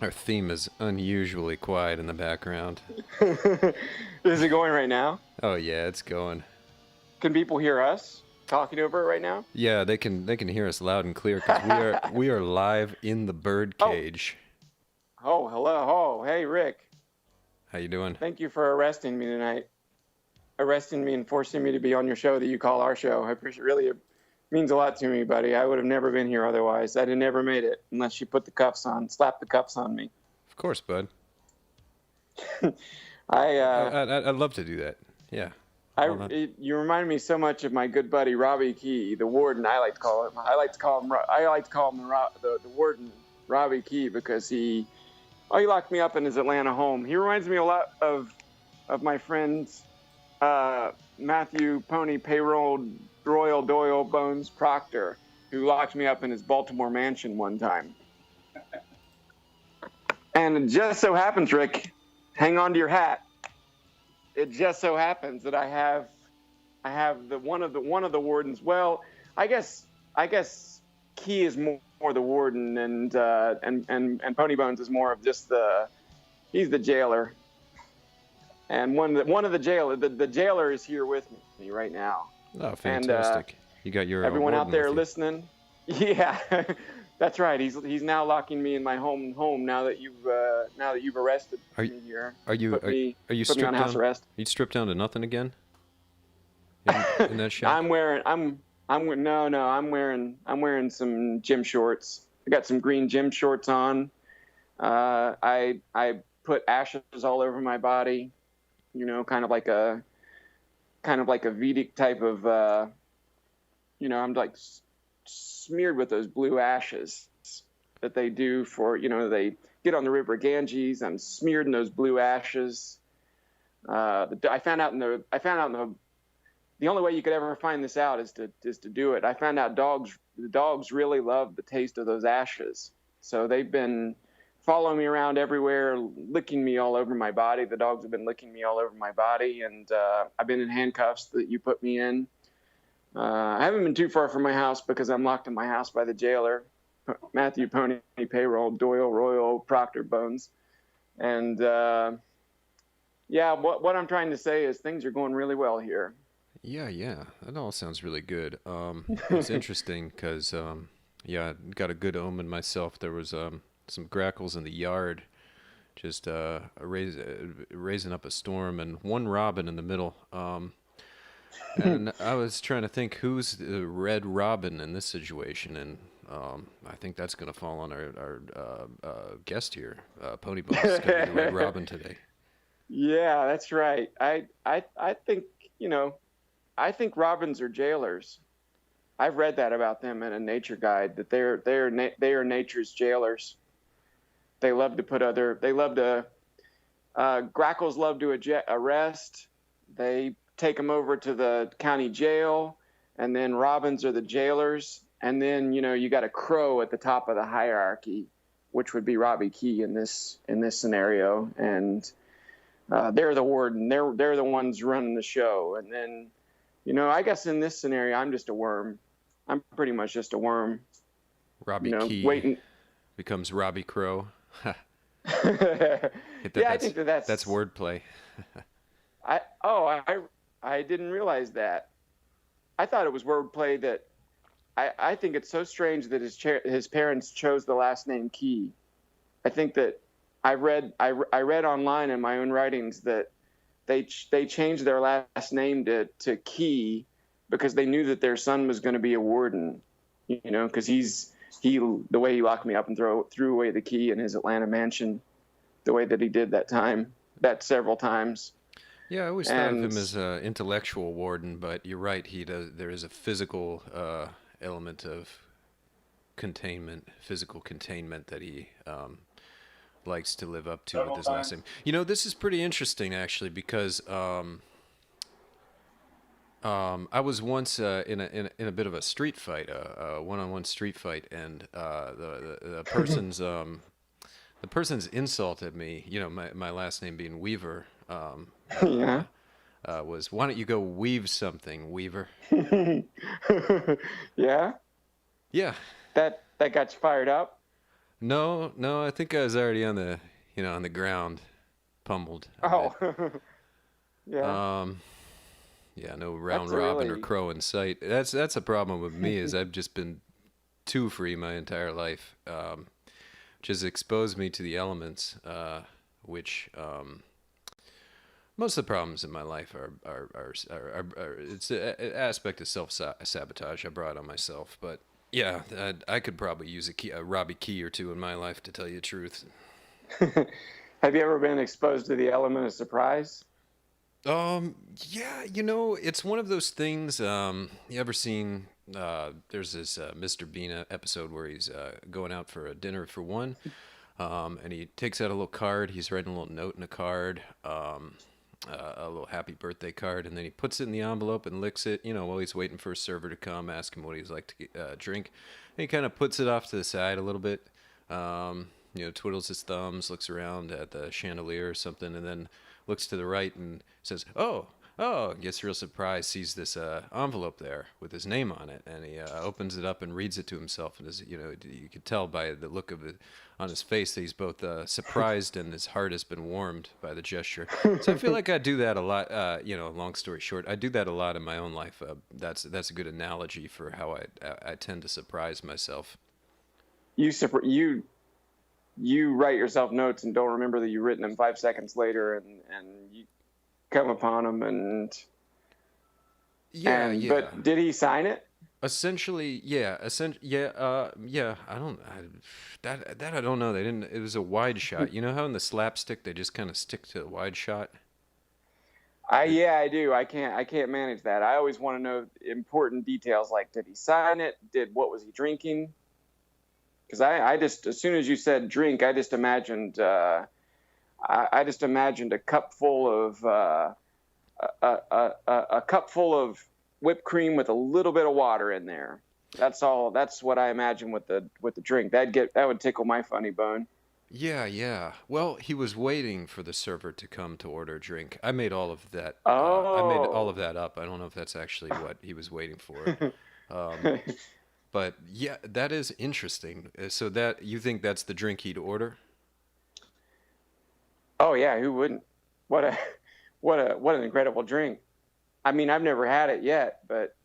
Our theme is unusually quiet in the background. Is it going right now? Oh yeah, it's going. Can people hear us talking over it right now? Yeah, they can hear us loud and clear because we are live in the bird Oh, cage. hello. Oh, hey, Rick. How you doing? Thank you for arresting me tonight. Arresting me and forcing me to be on your show that you call our show. I appreciate really it means a lot to me, buddy. I would have never been here otherwise. I'd have never made it unless you put the cuffs on, slap the cuffs on me. Of course, bud. I I'd love to do that. Yeah. Well, not. You remind me so much of my good buddy Robbie Key, the warden. I like to call him. The warden, Robbie Key, because he locked me up in his Atlanta home. He reminds me a lot of my friend Matthew Pony Payroll Royal Doyle Bones Proctor, who locked me up in his Baltimore mansion one time. And it just so happens, Rick, hang on to your hat. It just so happens that I have one of the wardens. Well, I guess Key is more the warden, and Pony Bones is more of just he's the jailer. And one of the jailer is here with me right now. Oh, fantastic! And, you got your everyone out there with listening. Yeah, that's right. He's now locking me in my home now that you've arrested me here. Are you put me stripped on house down? arrest. Are you stripped down to nothing again? In that shack? I'm wearing some gym shorts. I got some green gym shorts on. I put ashes all over my body. You know, kind of like a Vedic type of. I'm like smeared with those blue ashes that they do for, they get on the river Ganges. I'm smeared in those blue ashes. I found out the only way you could ever find this out is to do it. I found out the dogs really love the taste of those ashes. So they've been following me around everywhere, licking me all over my body. The dogs have been licking me all over my body. And I've been in handcuffs that you put me in. I haven't been too far from my house because I'm locked in my house by the jailer, Matthew Pony Payroll Doyle Royal Proctor Bones. And what I'm trying to say is things are going really well here. Yeah, that all sounds really good. It's interesting because, I got a good omen myself. There was some grackles in the yard, just raising up a storm, and one robin in the middle. And I was trying to think who's the red robin in this situation, and I think that's going to fall on our guest here, Pony Bones, going to be the red robin today. Yeah, that's right. I think I think robins are jailers. I've read that about them in a nature guide, that they are nature's jailers. They love to grackles love to arrest. They take them over to the county jail, and then robins are the jailers. And then, you got a crow at the top of the hierarchy, which would be Robbie Key in this scenario. And they're the warden. They're the ones running the show. And then, I guess in this scenario, I'm just a worm. I'm pretty much just a worm. Robbie Key waiting. Becomes Robbie Crow. I think that's wordplay. I didn't realize that. I thought it was wordplay. That I think it's so strange that his parents chose the last name Key. I think that I read online in my own writings that they changed their last name to Key because they knew that their son was going to be a warden. Because the way he locked me up and threw away the key in his Atlanta mansion, the way that he did that several times. Yeah, I always thought of him as an intellectual warden, but you're right. There is a physical element of physical containment that he likes to live up to with his last name. This is pretty interesting actually because I was once in a bit of a street fight, a one-on-one street fight, and the person's insult at me, my last name being Weaver. Yeah. Was, why don't you go weave something, Weaver? Yeah. Yeah. That got you fired up. No, no, I think I was already on the, on the ground, pummeled a bit. Oh, yeah. Um, yeah, no round That's a robin or really. crow in sight. That's a problem with me is I've just been too free my entire life, which has exposed me to the elements, which most of the problems in my life are it's an aspect of self sabotage I brought on myself. But yeah, I could probably use a Robbie key or two in my life to tell you the truth. Have you ever been exposed to the element of surprise? Um, yeah, it's one of those things. You ever seen? There's this Mr. Bean episode where he's going out for a dinner for one, and he takes out a little card. He's writing a little note in a card, a little happy birthday card, and then he puts it in the envelope and licks it. While he's waiting for a server to come, ask him what he'd like to drink. And he kind of puts it off to the side a little bit. Twiddles his thumbs, looks around at the chandelier or something, and then looks to the right and says, "Oh," gets real surprised, sees this envelope there with his name on it, and he opens it up and reads it to himself. And you could tell by the look of it on his face that he's both surprised and his heart has been warmed by the gesture. So I feel like I do that a lot. Long story short, I do that a lot in my own life. That's a good analogy for how I tend to surprise myself. You you write yourself notes and don't remember that you've written them 5 seconds later, and you come upon them Yeah, yeah. but did he sign it? Essentially, yeah. Yeah. That I don't know. They didn't. It was a wide shot. You know how in the slapstick they just kind of stick to the wide shot. It, I do. I can't manage that. I always want to know important details like did he sign it? What was he drinking? Because I just as soon as you said drink, I just imagined a cup full of a cup full of whipped cream with a little bit of water in there. That's all. That's what I imagine with the drink. That would tickle my funny bone. yeah, yeah. Well, he was waiting for the server to come to order a drink. I made all of that. I made all of Oh, that up. I don't know if that's actually what he was waiting for. Um, but yeah, that is interesting. So that you think that's the drink he'd order? oh yeah. Who wouldn't? What a what an incredible drink. I mean, I've never had it yet, but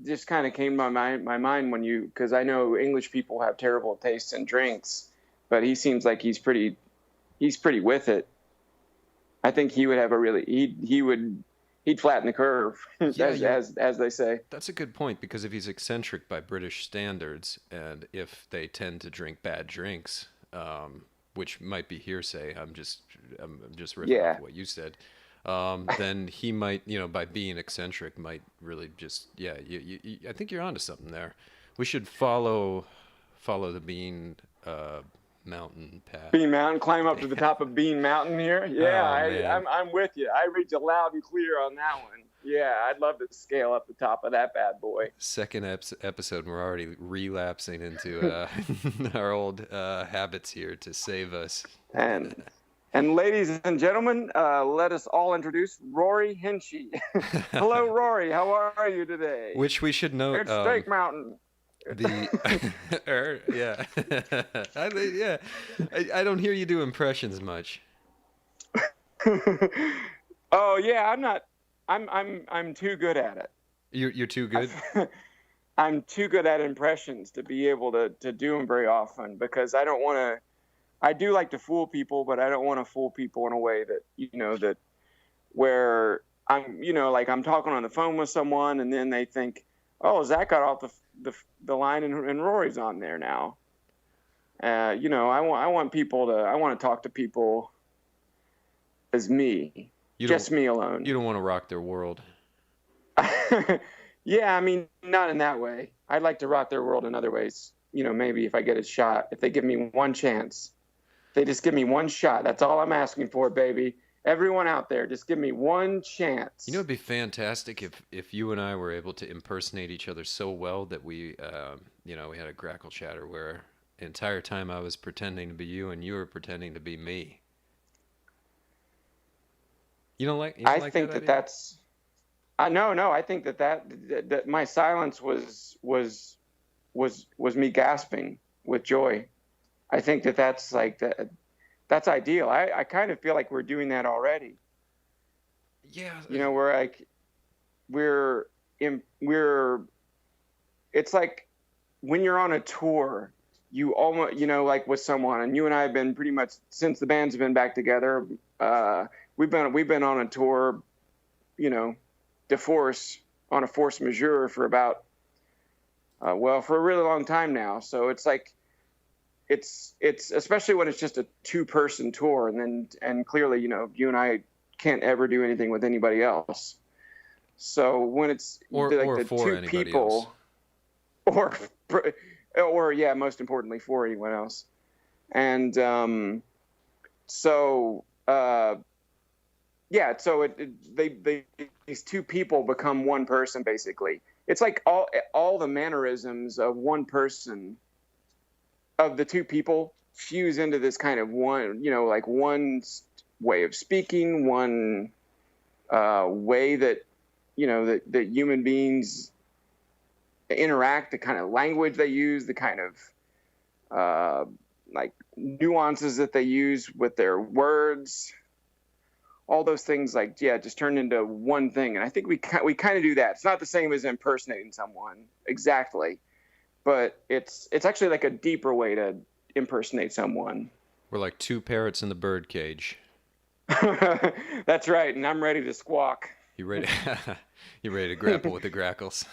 just kind of came to my mind when you because I know English people have terrible tastes in drinks, but he seems like he's pretty with it. I think he would have a really he'd flatten the curve Yeah, as they say. that's a good point because if he's eccentric by British standards, and if they tend to drink bad drinks, which might be hearsay, I'm just riffing off Yeah, of what you said. Then he might, by being eccentric, might really just, yeah. I think you're onto something there. We should follow the Bean mountain path. Bean Mountain, climb up to the top of Bean Mountain here. Yeah, Oh man, I'm with you. I read you loud and clear on that one. Yeah, I'd love to scale up the top of that bad boy. second episode, and we're already relapsing into our old habits here to save us. And and ladies and gentlemen, let us all introduce Rory Hinchy. Hello, Rory. How are you today? Which we should note. It's Steak Mountain. The yeah, yeah. I don't hear you do impressions much. Oh yeah, I'm not. I'm too good at it. You're too good. I'm too good at impressions to be able to do them very often because I don't want to. I do like to fool people, but I don't want to fool people in a way that that where like I'm talking on the phone with someone and then they think, oh, Zach got off the line and Rory's on there now. I want to talk to people as me, You don't just me alone. you don't want to rock their world. Yeah, I mean, not in that way. I'd like to rock their world in other ways. Maybe if I get a shot, if they give me one chance, they just give me one shot. That's all I'm asking for, baby. Everyone out there, just give me one chance. It'd be fantastic if you and I were able to impersonate each other so well that we had a Grackle chatter where the entire time I was pretending to be you and you were pretending to be me. You don't I like that think that idea? that's. No. I think that my silence was me gasping with joy. I think that that's like that's ideal. I kind of feel like we're doing that already. Yeah. You know, we're like we're we're it's like when you're on a tour, you almost, you know, like with someone, and you and I have been pretty much since the band's been back together. Uh, we've been on a tour, you know, de force on a force majeure for about well, for a really long time now. So it's like it's especially when it's just a two-person tour, and clearly, you know, you and I can't ever do anything with anybody else. So when it's like Or the for two anybody else. people, or or yeah, most importantly for anyone else, and so yeah, so they these two people become one person basically. It's like all the mannerisms of one person, of the two people, fuse into this kind of one, you know, like one way of speaking, one way that, you know, that human beings interact, the kind of language they use, the kind of like nuances that they use with their words, all those things, like, yeah, just turn into one thing. And I think we kind of do that. It's not the same as impersonating someone exactly, but it's actually like a deeper way to impersonate someone. We're like two parrots in the bird cage. That's right, and I'm ready to squawk. You ready? You ready to grapple with the grackles?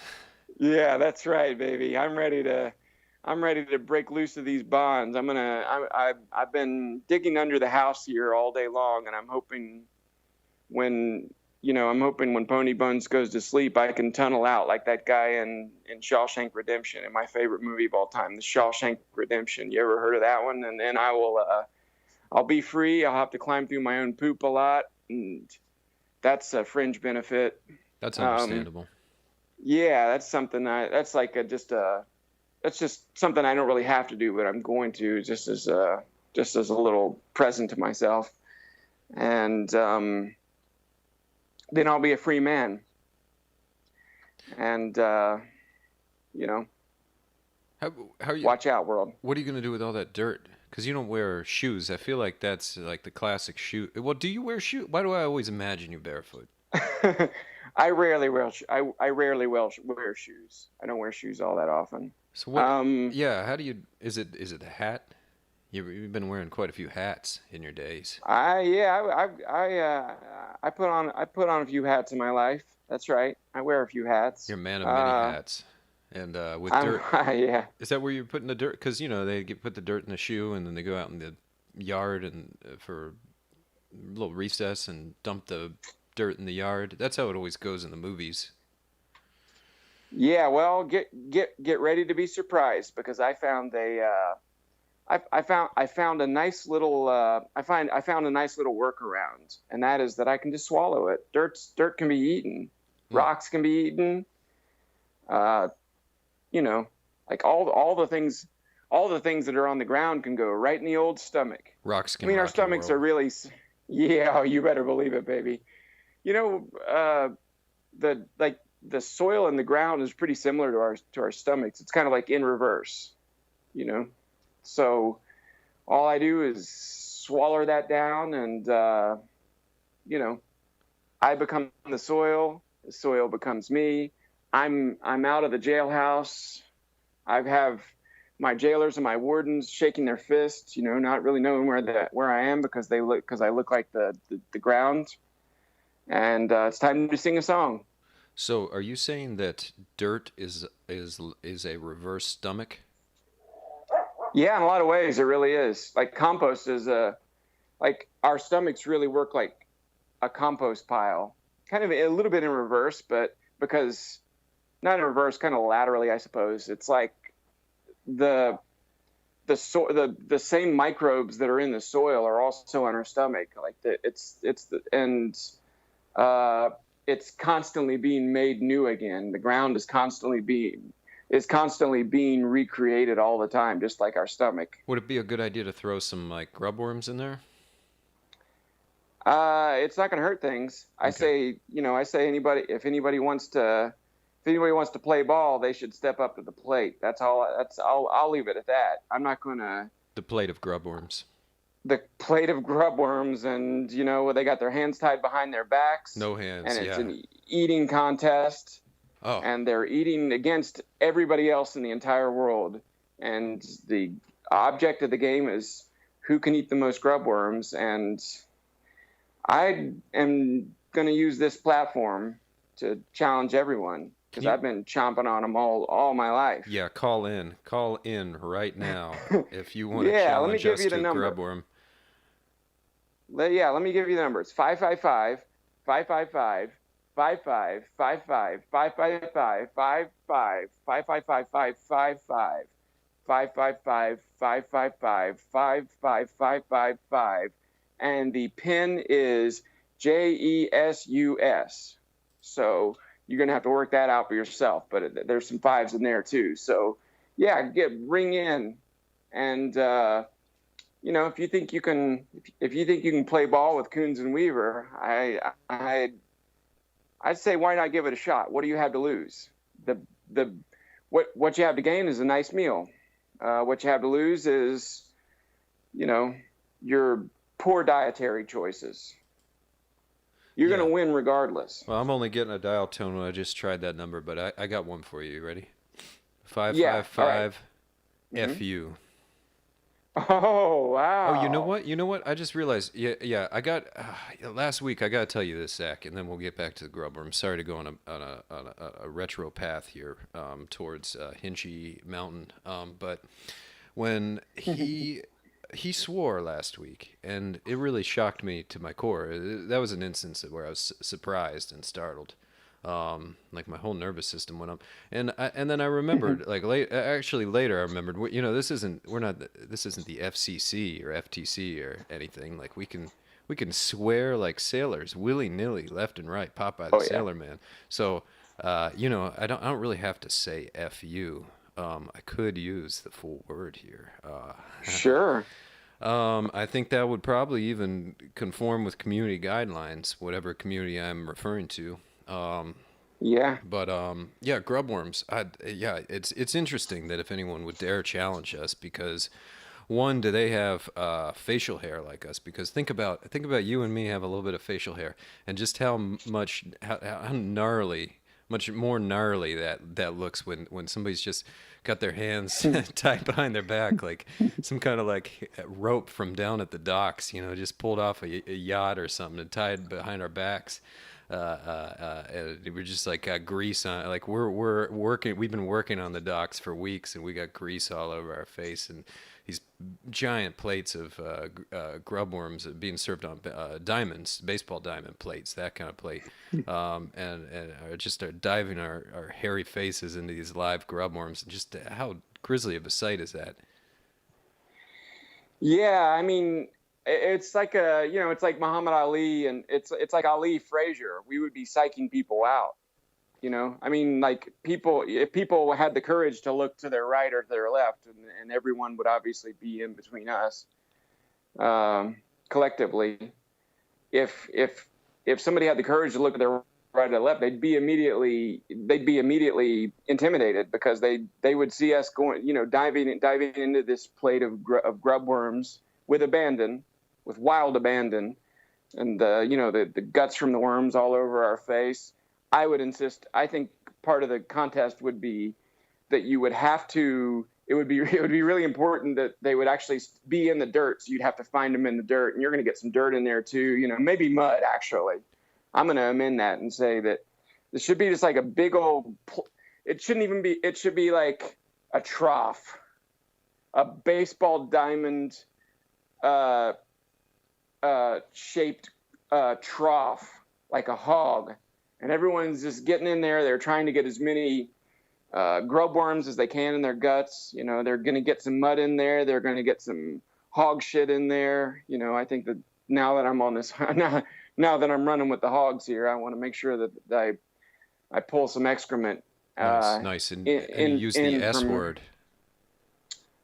Yeah, that's right, baby. I'm ready to break loose of these bonds. I've been digging under the house here all day long, and I'm hoping when, you know, I'm hoping when Pony Bones goes to sleep, I can tunnel out like that guy in Shawshank Redemption, in my favorite movie of all time, The Shawshank Redemption. You ever heard of that one? And then I'll be free. I'll have to climb through my own poop a lot, and that's a fringe benefit. That's Um, understandable. yeah, that's something that's like that's just something I don't really have to do, but I'm going to, just as a little present to myself, and then I'll be a free man, and you know, How how are you? watch out, world. What are you gonna do with all that dirt? Because you don't wear shoes. I feel like that's like the classic shoe. Well, do you wear shoes? Why do I always imagine you barefoot? I rarely wear shoes. I don't wear shoes all that often. So what? Um, Yeah. How do you? Is it a hat? You've been wearing quite a few hats in your days. I yeah, I put on a few hats in my life. That's right. I wear a few hats. You're a man of many hats. And with I'm dirt, yeah. is that where you're putting the dirt? Because you know put the dirt in the shoe, and then they go out in the yard and for a little recess and dump the dirt in the yard. That's how it always goes in the movies. Yeah, well, get ready to be surprised, because I found a nice little I found a nice little workaround, and that is that I can just swallow it. Dirt can be eaten, Mm. rocks can be eaten. Uh, you know, like all the things that are on the ground can go right in the old stomach. Rocks I can mean, our rock your stomachs are world. really, yeah, you better believe it, baby. You know, the soil in the ground is pretty similar to our stomachs. It's kind of like in reverse, you know. So all I do is swallow that down, and you know, I become the soil becomes me. I'm out of the jailhouse. I have my jailers and my wardens shaking their fists, you know, not really knowing where I am, because I look like the ground. And it's time to sing a song. So, are you saying that dirt is a reverse stomach? Yeah, in a lot of ways, it really is. Like compost is like our stomachs really work like a compost pile, kind of a little bit in reverse, but because not in reverse, kind of laterally, I suppose. It's like the the same microbes that are in the soil are also on our stomach. Like uh, it's constantly being made new again. The ground is constantly being recreated all the time, just like our stomach. Would it be a good idea to throw some like grubworms in there? It's not going to hurt things. Okay. I say if anybody wants to play ball, they should step up to the plate. I'll leave it at that. I'm not going to. The plate of grubworms. The plate of grubworms, and they got their hands tied behind their backs, No and hands. it's Yeah. an eating contest, Oh, and they're eating against everybody else in the entire world. And the object of the game is who can eat the most grubworms. And I am going to use this platform to challenge everyone can because you? I've been chomping on them all my life. Yeah, call in. Call in right now if you want to Yeah, let me challenge give us you the to a number. grubworm. Yeah, let me give you the numbers. 555 555 5555 555 55 555 555 555 555 and the pin is JESUS. So you're gonna have to work that out for yourself, but there's some fives in there too. So yeah, ring in, and if you think you can, play ball with Kouns and Weaver, I'd say why not give it a shot? What do you have to lose? What you have to gain is a nice meal. What you have to lose is, your poor dietary choices. You're Yeah. gonna win regardless. Well, I'm only getting a dial tone when I just tried that number, but I got one for you. You ready? Five Yeah. five All right. five FU. Oh wow. Oh, you know what? You know what? I just realized. Yeah. I got last week. I gotta tell you this, Zach, and then we'll get back to the grubber. I'm sorry to go on a retro path here towards Hinchy Mountain. But when he swore last week, and it really shocked me to my core. That was an instance where I was surprised and startled. Like my whole nervous system went up, and then I remembered, like later I remembered, this isn't the FCC or FTC or anything. Like we can swear like sailors willy nilly left and right, Popeye the Oh yeah. Sailor Man. So I don't really have to say FU. I could use the full word here. Sure. I think that would probably even conform with community guidelines, whatever community I'm referring to. Yeah. But yeah, grubworms. Yeah, it's interesting that if anyone would dare challenge us, because one, do they have facial hair like us? Because think about you and me have a little bit of facial hair, and just how gnarly, much more gnarly that looks when somebody's just got their hands tied behind their back like some kind of like rope from down at the docks, just pulled off a yacht or something and tied behind our backs. And we're just like got grease on, like we're working. We've been working on the docks for weeks, and we got grease all over our face, and these giant plates of grubworms being served on diamonds, baseball diamond plates, that kind of plate, and just are diving our hairy faces into these live grubworms. And just how grisly of a sight is that? Yeah, I mean, it's like it's like Muhammad Ali, and it's like Ali Frazier. We would be psyching people out. I mean, like if people had the courage to look to their right or to their left, and everyone would obviously be in between us, collectively. If somebody had the courage to look at their right or left, they'd be immediately intimidated, because they would see us going, diving into this plate of grubworms with wild abandon, and the guts from the worms all over our face. I think part of the contest would be that you would have to, it would be really important that they would actually be in the dirt. So you'd have to find them in the dirt, and you're going to get some dirt in there too, maybe mud actually. I'm going to amend that and say that this should be just like a big old, it should be like a trough, a baseball diamond shaped trough, like a hog. And everyone's just getting in there. They're trying to get as many grubworms as they can in their guts. They're going to get some mud in there. They're going to get some hog shit in there. I think that now that I'm on this, now that I'm running with the hogs here, I want to make sure that I pull some excrement. Nice. And you use the S word.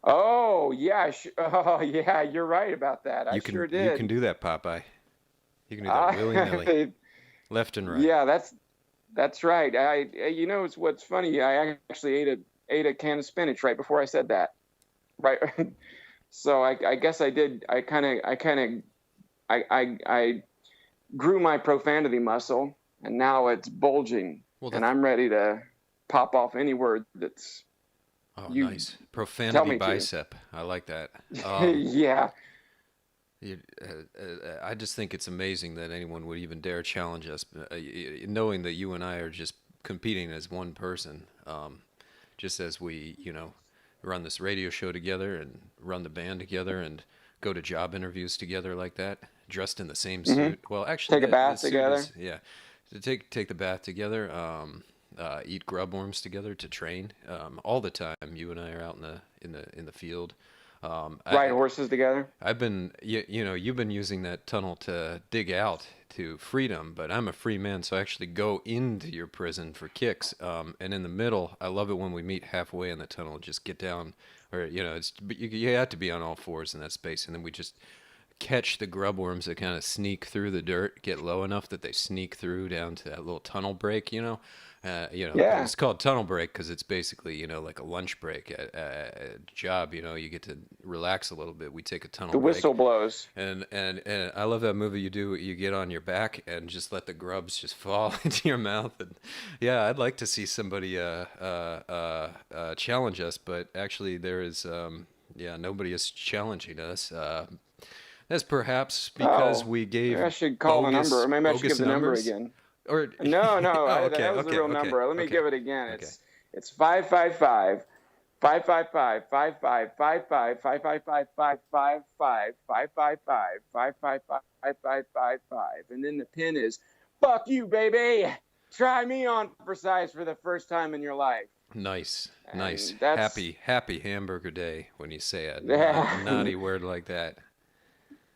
Oh yeah, oh yeah, you're right about that. I sure did. You can do that, Popeye. You can do that willy nilly. Left and right. Yeah, that's right. It's what's funny. I actually ate a can of spinach right before I said that. Right, So I guess I did. I grew my profanity muscle, and now it's bulging, Well, and I'm ready to pop off any word that's oh, you nice. tell Profanity me to. bicep. I like that. Yeah. You, I just think it's amazing that anyone would even dare challenge us, knowing that you and I are just competing as one person. Just as we, run this radio show together and run the band together and go to job interviews together like that, dressed in the same Hmm. suit. Well, actually, Take a the bath suit is, together. yeah, to take the bath together, eat grub worms together to train all the time. You and I are out in the field. Ride I horses together. I've been, you've been using that tunnel to dig out to freedom, but I'm a free man, so I actually go into your prison for kicks. And in the middle, I love it when we meet halfway in the tunnel, just get down, or but you have to be on all fours in that space, and then we just catch the grub worms that kind of sneak through the dirt, get low enough that they sneak through down to that little tunnel break, Yeah. it's called tunnel break because it's basically, like a lunch break at a job, you get to relax a little bit. We take a tunnel The break. whistle blows. And I love that movie you do. You get on your back and just let the grubs just fall into your mouth. And yeah, I'd like to see somebody challenge us, but actually there is yeah, nobody is challenging us. That's perhaps because Oh, we maybe I gave should call the number, bogus or maybe I should give bogus the number numbers. again. Or No, no, oh, that okay, was the okay, real okay, number. Let me okay, give it again. okay. It's 555 555 5555 555 555 555 555 and then the pin is fuck you, baby. Try me on for size for the first time in your life. Nice, nice. And that's Happy hamburger day when you say a yeah, naughty word like that.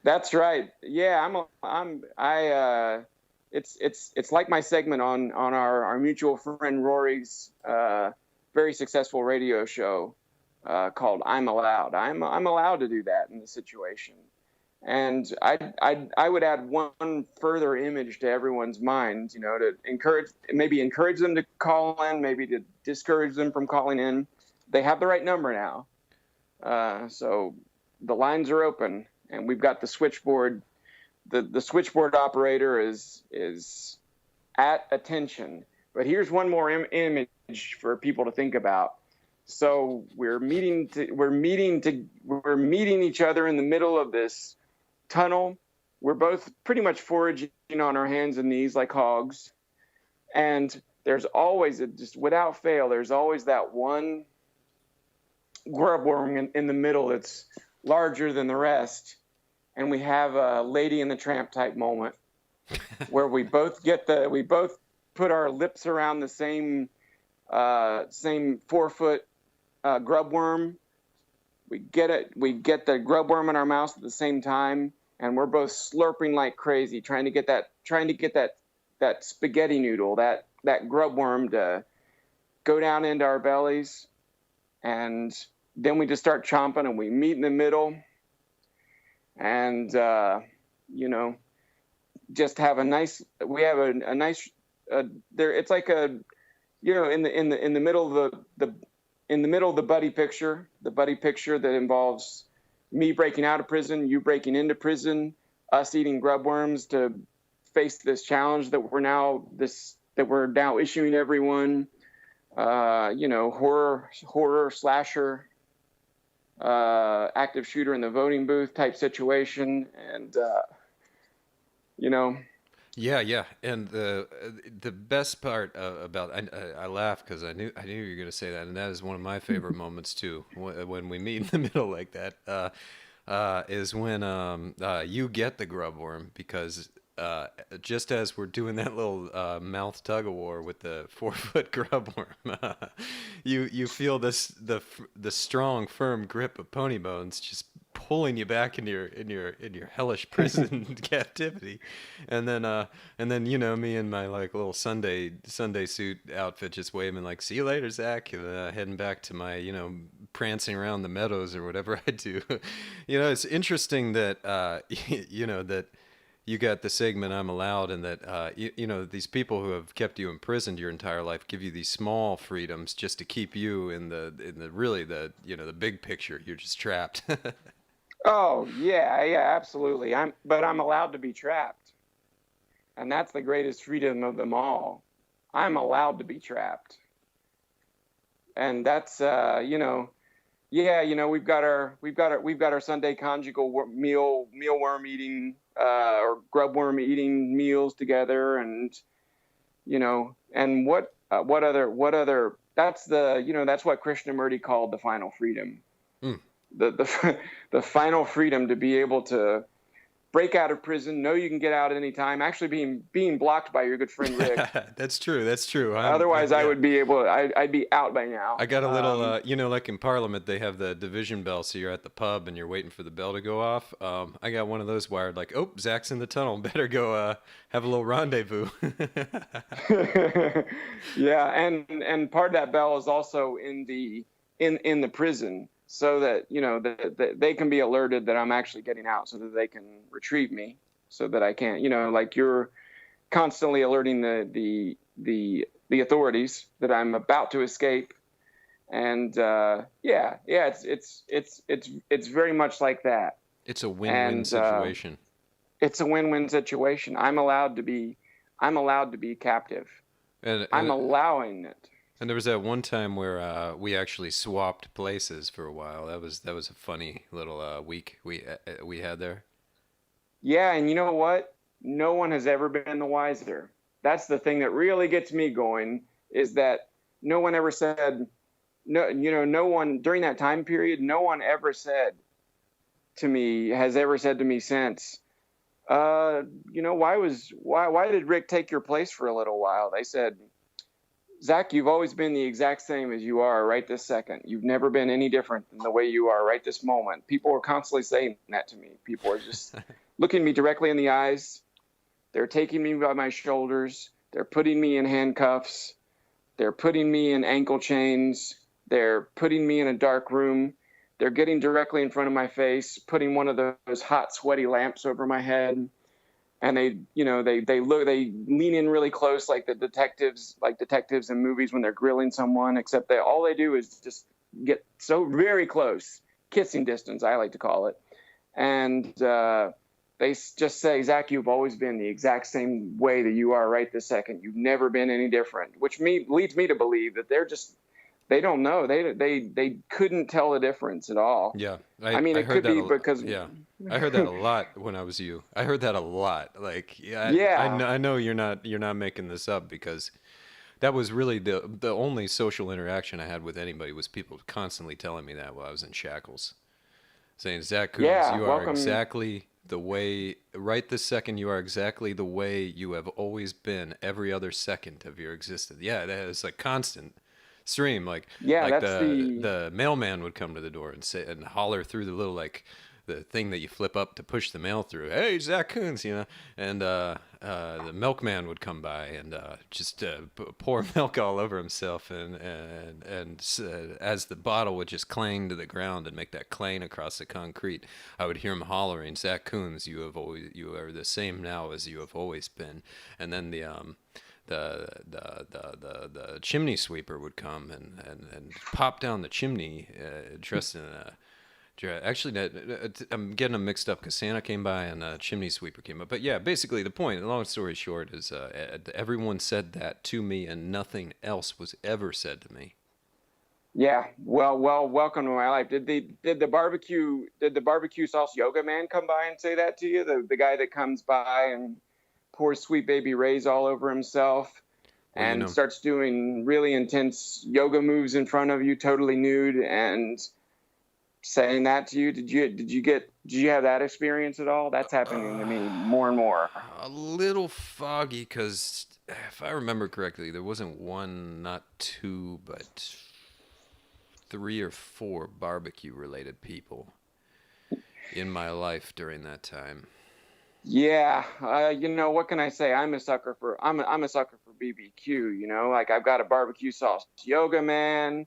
that's right. Yeah, it's like my segment on our mutual friend Rory's very successful radio show called "I'm Allowed." I'm allowed to do that in the situation, and I would add one further image to everyone's mind, to encourage them to call in, maybe to discourage them from calling in. They have the right number now, so the lines are open, and we've got the switchboard. The switchboard operator is at attention. But here's one more image for people to think about. So we're meeting each other in the middle of this tunnel. We're both pretty much foraging on our hands and knees like hogs, and there's always just without fail, there's always that one grub worm in the middle that's larger than the rest, and we have a Lady and the Tramp type moment where we both put our lips around the same 4-foot grub worm. We get the grub worm in our mouths at the same time, and we're both slurping like crazy, trying to get that spaghetti noodle, that grub worm to go down into our bellies, and then we just start chomping, and we meet in the middle, and just have a nice. We have a nice. There, it's like a, in the middle of the buddy picture, that involves me breaking out of prison, you breaking into prison, us eating grub worms to face this challenge that we're now issuing everyone. Horror slasher, active shooter in the voting booth type situation, and Yeah, yeah. And the best part about I laugh because I knew you were going to say that, and that is one of my favorite moments too. When we meet in the middle like that, is when you get the grub worm because just as we're doing that little mouth tug of war with the 4-foot grub worm, you feel the strong, firm grip of Pony Bones just pulling you back into your hellish prison captivity, and then me in my like little Sunday suit outfit just waving like see you later Zack, and heading back to my prancing around the meadows or whatever I do. It's interesting that that you got the segment I'm allowed, and that these people who have kept you imprisoned your entire life give you these small freedoms just to keep you in the really the big picture. You're just trapped. Oh, yeah, yeah, absolutely. But I'm allowed to be trapped. And that's the greatest freedom of them all. I'm allowed to be trapped. And that's, yeah, we've got our Sunday conjugal mealworm eating, or grub worm eating meals together. And, and what other, that's what Krishnamurti called the final freedom. Mm. The, the final freedom to be able to break out of prison, know you can get out at any time, actually being blocked by your good friend Rick. That's true. That's true. Otherwise, I Yeah. would be able. I'd be out by now. I got a little, like in Parliament, they have the division bell, so you're at the pub and you're waiting for the bell to go off. I got one of those wired, like, oh, Zach's in the tunnel, better go have a little rendezvous. Yeah, and part of that bell is also in the prison, so that that they can be alerted that I'm actually getting out, so that they can retrieve me, so that I can't, like you're constantly alerting the authorities that I'm about to escape. And yeah, it's very much like that. It's a win-win And situation. it's a win-win situation. I'm allowed to be captive. And, I'm and allowing it. and there was that one time where we actually swapped places for a while. That was a funny little week we had there. Yeah, and you know what? No one has ever been the wiser. That's the thing that really gets me going, is that no one ever said, no one during that time period, no one ever said to me, has ever said to me since, why did Rick take your place for a little while? They said, Zach, you've always been the exact same as you are right this second. You've never been any different than the way you are right this moment. People are constantly saying that to me. People are just looking me directly in the eyes. They're taking me by my shoulders. They're putting me in handcuffs. They're putting me in ankle chains. They're putting me in a dark room. They're getting directly in front of my face, putting one of those hot, sweaty lamps over my head. And they lean in really close, like detectives in movies when they're grilling someone, except all they do is just get so very close, kissing distance, I like to call it. And they just say, Zach, you've always been the exact same way that you are right this second. You've never been any different, which leads me to believe that they don't know. They couldn't tell the difference at all. Yeah, I mean, I it heard could that. be because, Yeah, I heard that a lot when I was you. I heard that a lot. Like, yeah, yeah, I know you're not making this up, because that was really the only social interaction I had with anybody, was people constantly telling me that while I was in shackles, saying, Zach Kouns, yeah, you are welcome. exactly the way, right this second, you are exactly the way you have always been every other second of your existence. Yeah, that is like constant stream. Like Yeah, like that's the the, the mailman would come to the door and say and holler through the little, like, the thing that you flip up to push the mail through. Hey, Zack Kouns, and the milkman would come by and just pour milk all over himself, and as the bottle would just clang to the ground and make that clang across the concrete, I would hear him hollering, Zack Kouns, you are the same now as you have always been. And then the chimney sweeper would come and pop down the chimney, dressed in a. Actually, I'm getting them mixed up, because Santa came by and a chimney sweeper came up. But yeah, basically the point, long story short, is everyone said that to me, and nothing else was ever said to me. yeah. Well, welcome to my life. Did the barbecue sauce yoga man come by and say that to you? The guy that comes by and pours Sweet Baby Ray's all over himself Well, and starts doing really intense yoga moves in front of you, totally nude, and saying that to you. Did you have that experience at all? That's happening to me more and more. a little foggy, because if I remember correctly, there wasn't one, not two, but three or four barbecue-related people in my life during that time. Yeah, what can I say? I'm a sucker for BBQ. Like I've got a barbecue sauce yoga man.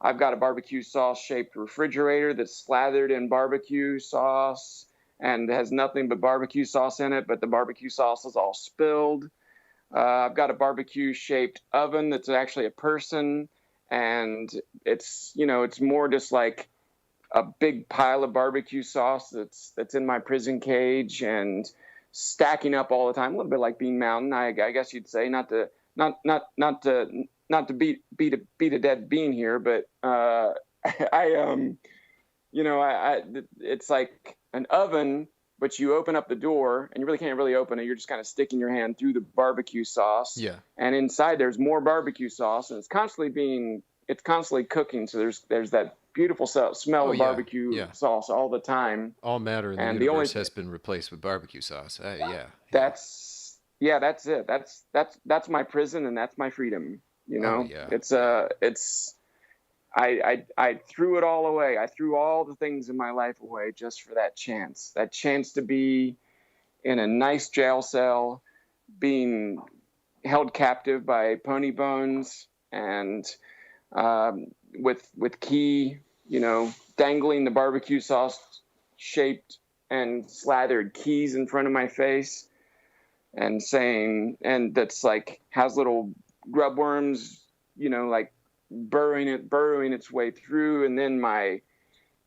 I've got a barbecue sauce shaped refrigerator that's slathered in barbecue sauce and has nothing but barbecue sauce in it, but the barbecue sauce is all spilled. I've got a barbecue shaped oven that's actually a person, and it's more just like a big pile of barbecue sauce that's in my prison cage and stacking up all the time, a little bit like Bean Mountain, I guess you'd say, not to beat a dead bean here, but I it's like an oven, but you open up the door and you really can't really open it. You're just kind of sticking your hand through the barbecue sauce. Yeah. And inside there's more barbecue sauce, and it's constantly cooking. So there's that beautiful smell of barbecue sauce all the time. All matter in the universe has been replaced with barbecue sauce. That's it. That's my prison, and that's my freedom. I threw it all away. I threw all the things in my life away just for that chance to be in a nice jail cell, being held captive by pony bones and with Key, dangling the barbecue sauce shaped and slathered keys in front of my face and saying, and that's like has little grub worms, like burrowing its way through. And then my,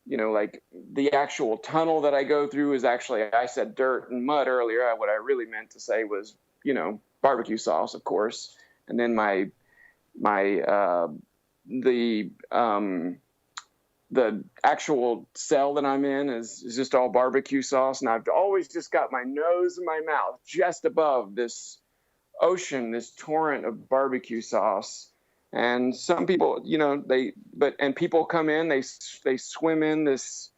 like the actual tunnel that I go through is actually, I said dirt and mud earlier. What I really meant to say was, barbecue sauce, of course. And then the actual cell that I'm in is just all barbecue sauce. And I've always just got my nose in my mouth just above this ocean, this torrent of barbecue sauce. And some people, people come in, they swim in this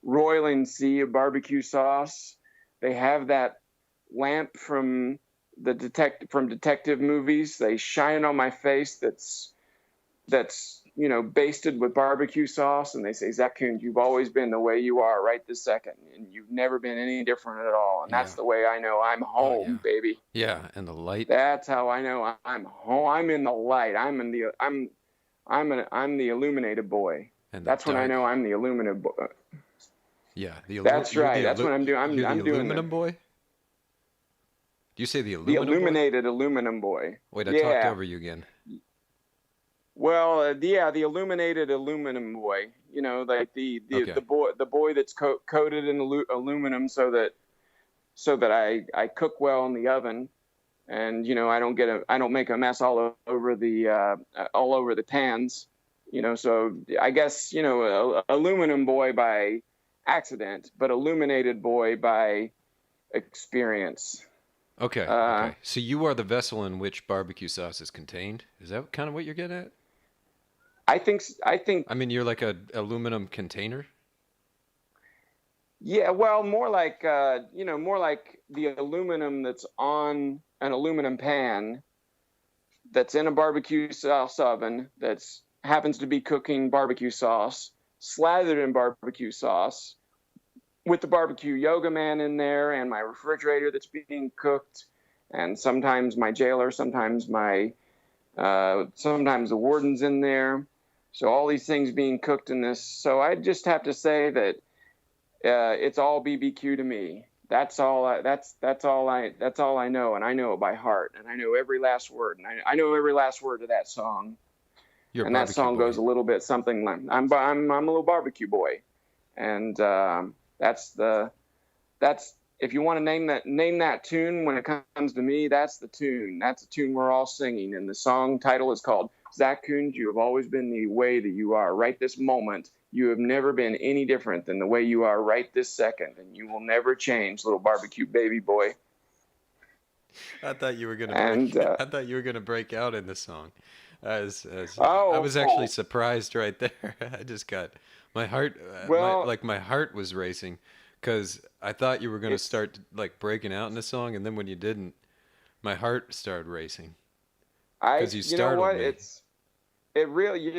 roiling sea of barbecue sauce. They have that lamp from detective movies. They shine on my face. That's basted with barbecue sauce, and they say, Zack Kouns, you've always been the way you are right this second, and you've never been any different at all. And that's the way I know I'm home, baby. Yeah, and the light. That's how I know I'm home. I'm in the light. I'm the illuminated boy. And that's when I know I'm the illuminated boy. Yeah, that's right. That's what I'm doing. I'm doing aluminum boy. Do you say the aluminum? The illuminated aluminum boy. Wait, I talked over you again. Well, the illuminated aluminum boy. Like the boy that's coated in aluminum so that I cook well in the oven, and I don't make a mess all over the pans. So I guess aluminum boy by accident, but illuminated boy by experience. Okay. Okay. So you are the vessel in which barbecue sauce is contained. Is that kind of what you're getting at? I think. I mean, you're like a aluminum container. Yeah, well, more like the aluminum that's on an aluminum pan that's in a barbecue sauce oven that's happens to be cooking barbecue sauce, slathered in barbecue sauce, with the barbecue yoga man in there and my refrigerator that's being cooked, and sometimes my jailer, sometimes the warden's in there. So all these things being cooked in this. So I just have to say that it's all BBQ to me. That's all I know, and I know it by heart, and I know every last word, and I know every last word of that song. And that song goes a little bit something like, I'm a little barbecue boy, and that's if you want to name that tune when it comes to me, that's the tune. That's the tune we're all singing, and the song title is called Zack Kouns, you have always been the way that you are right this moment. You have never been any different than the way you are right this second, and you will never change, little barbecue baby boy. I thought you were gonna break out in the song. I was actually surprised right there. I just got my heart. My heart was racing because I thought you were gonna start like breaking out in the song, and then when you didn't, my heart started racing. Because you startled me. It really,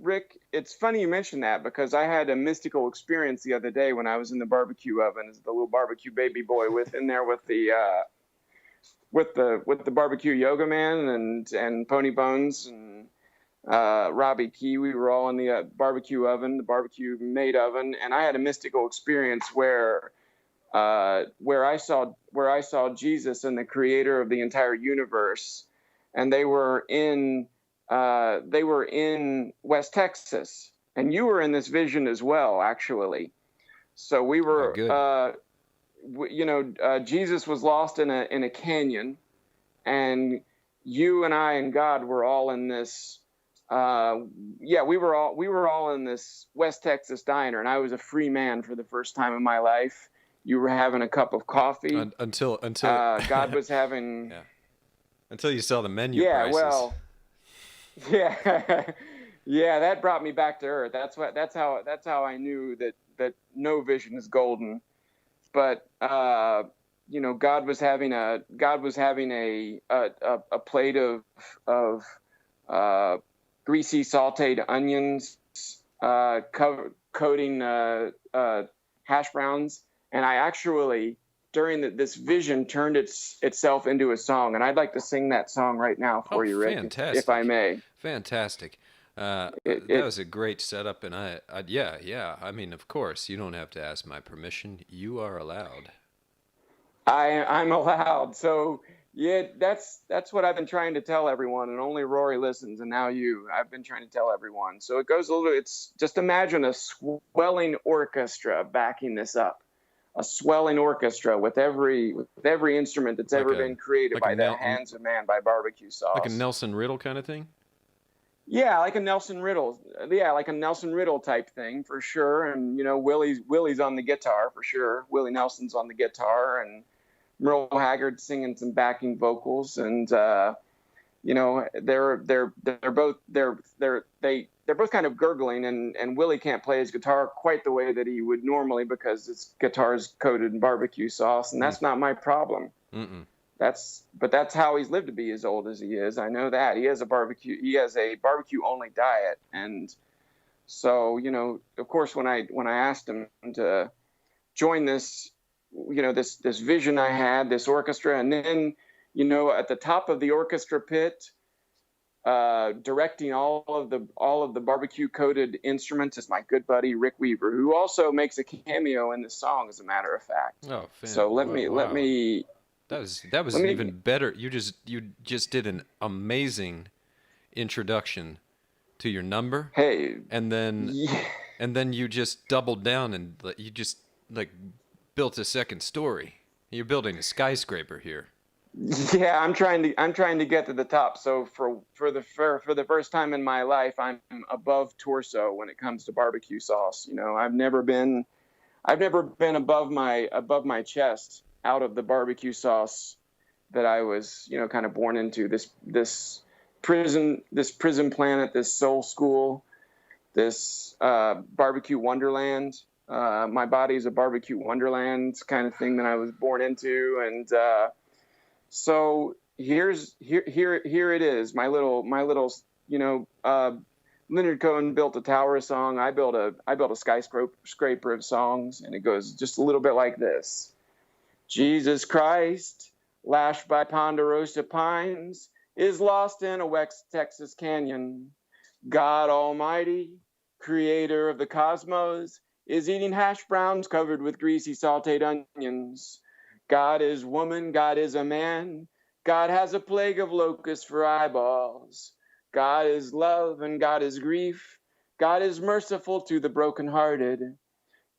Rick, it's funny you mentioned that because I had a mystical experience the other day when I was in the barbecue oven as the little barbecue baby boy with the barbecue yoga man and Pony Bones and Robbie Key. We were all in the barbecue oven, the barbecue made oven, and I had a mystical experience where I saw Jesus and the creator of the entire universe, and they were in West Texas, and you were in this vision as well, actually. So we Oh, were, good. Jesus was lost in a canyon, and you and I and God were all in this. We were all in this West Texas diner, and I was a free man for the first time in my life. You were having a cup of coffee. Until God was having. yeah, until you saw the menu Yeah, prices. well, yeah, yeah. That brought me back to earth. That's how I knew that no vision is golden. But God was having a plate of uh, greasy sautéed onions, coating hash browns, and I actually during this vision turned itself into a song, and I'd like to sing that song right now Oh, for you, Rick, if I fantastic, may. fantastic. It, That it was a great setup, and yeah, yeah. I mean, of course, you don't have to ask my permission. You are allowed. I'm allowed. So yeah, that's what I've been trying to tell everyone, and only Rory listens, and now you. I've been trying to tell everyone. So it goes a little. It's just imagine a swelling orchestra backing this up, a swelling orchestra with every instrument that's Like ever a been created like a by the hands of man by barbecue like a sauce. Nelson Riddle kind of thing. Yeah, like a Nelson Riddle. Yeah, like a Nelson Riddle type thing for sure. And Willie's on the guitar for sure. Willie Nelson's on the guitar, and Merle Haggard singing some backing vocals, and they're both kind of gurgling, and Willie can't play his guitar quite the way that he would normally because his guitar is coated in barbecue sauce, and Mm. that's not my problem. Mm-mm. But that's how he's lived to be as old as he is. I know that he has a barbecue only diet, and so of course when I asked him to join this vision I had, this orchestra, and then at the top of the orchestra pit, directing all of the barbecue coated instruments is my good buddy Rick Weaver, who also makes a cameo in this song, as a matter of fact. Oh, So let me let wow. me That was let even me better. You just did an amazing introduction to your number, hey and then yeah, you just doubled down and you just like built a second story. You're building a skyscraper here. yeah, I'm trying to get to the top. So for the first time in my life, I'm above torso when it comes to barbecue sauce. I've never been above my chest out of the barbecue sauce that I was, kind of born into. This prison planet, this soul school, this barbecue wonderland. My body is a barbecue wonderland kind of thing that I was born into, and so here it is. My little Leonard Cohen built a tower of song. I built a skyscraper of songs, and it goes just a little bit like this. Jesus Christ, lashed by ponderosa pines, is lost in a West Texas canyon. God Almighty, creator of the cosmos, is eating hash browns covered with greasy sauteed onions. God is woman, God is a man. God has a plague of locusts for eyeballs. God is love and God is grief. God is merciful to the brokenhearted.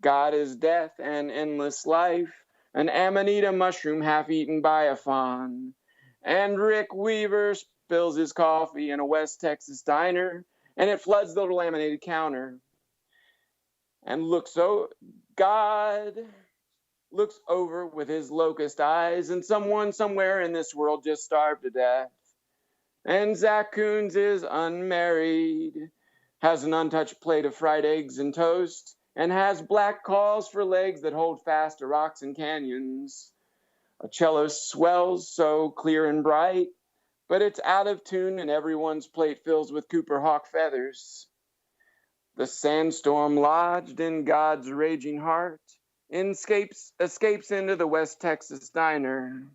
God is death and endless life, an amanita mushroom half eaten by a fawn. And Rick Weaver spills his coffee in a West Texas diner, and it floods the laminated counter. And God looks over with his locust eyes, and someone somewhere in this world just starved to death. And Zack Kouns is unmarried, has an untouched plate of fried eggs and toast, and has black calls for legs that hold fast to rocks and canyons. A cello swells so clear and bright, but it's out of tune, and everyone's plate fills with Cooper hawk feathers. The sandstorm lodged in God's raging heart escapes into the West Texas diner.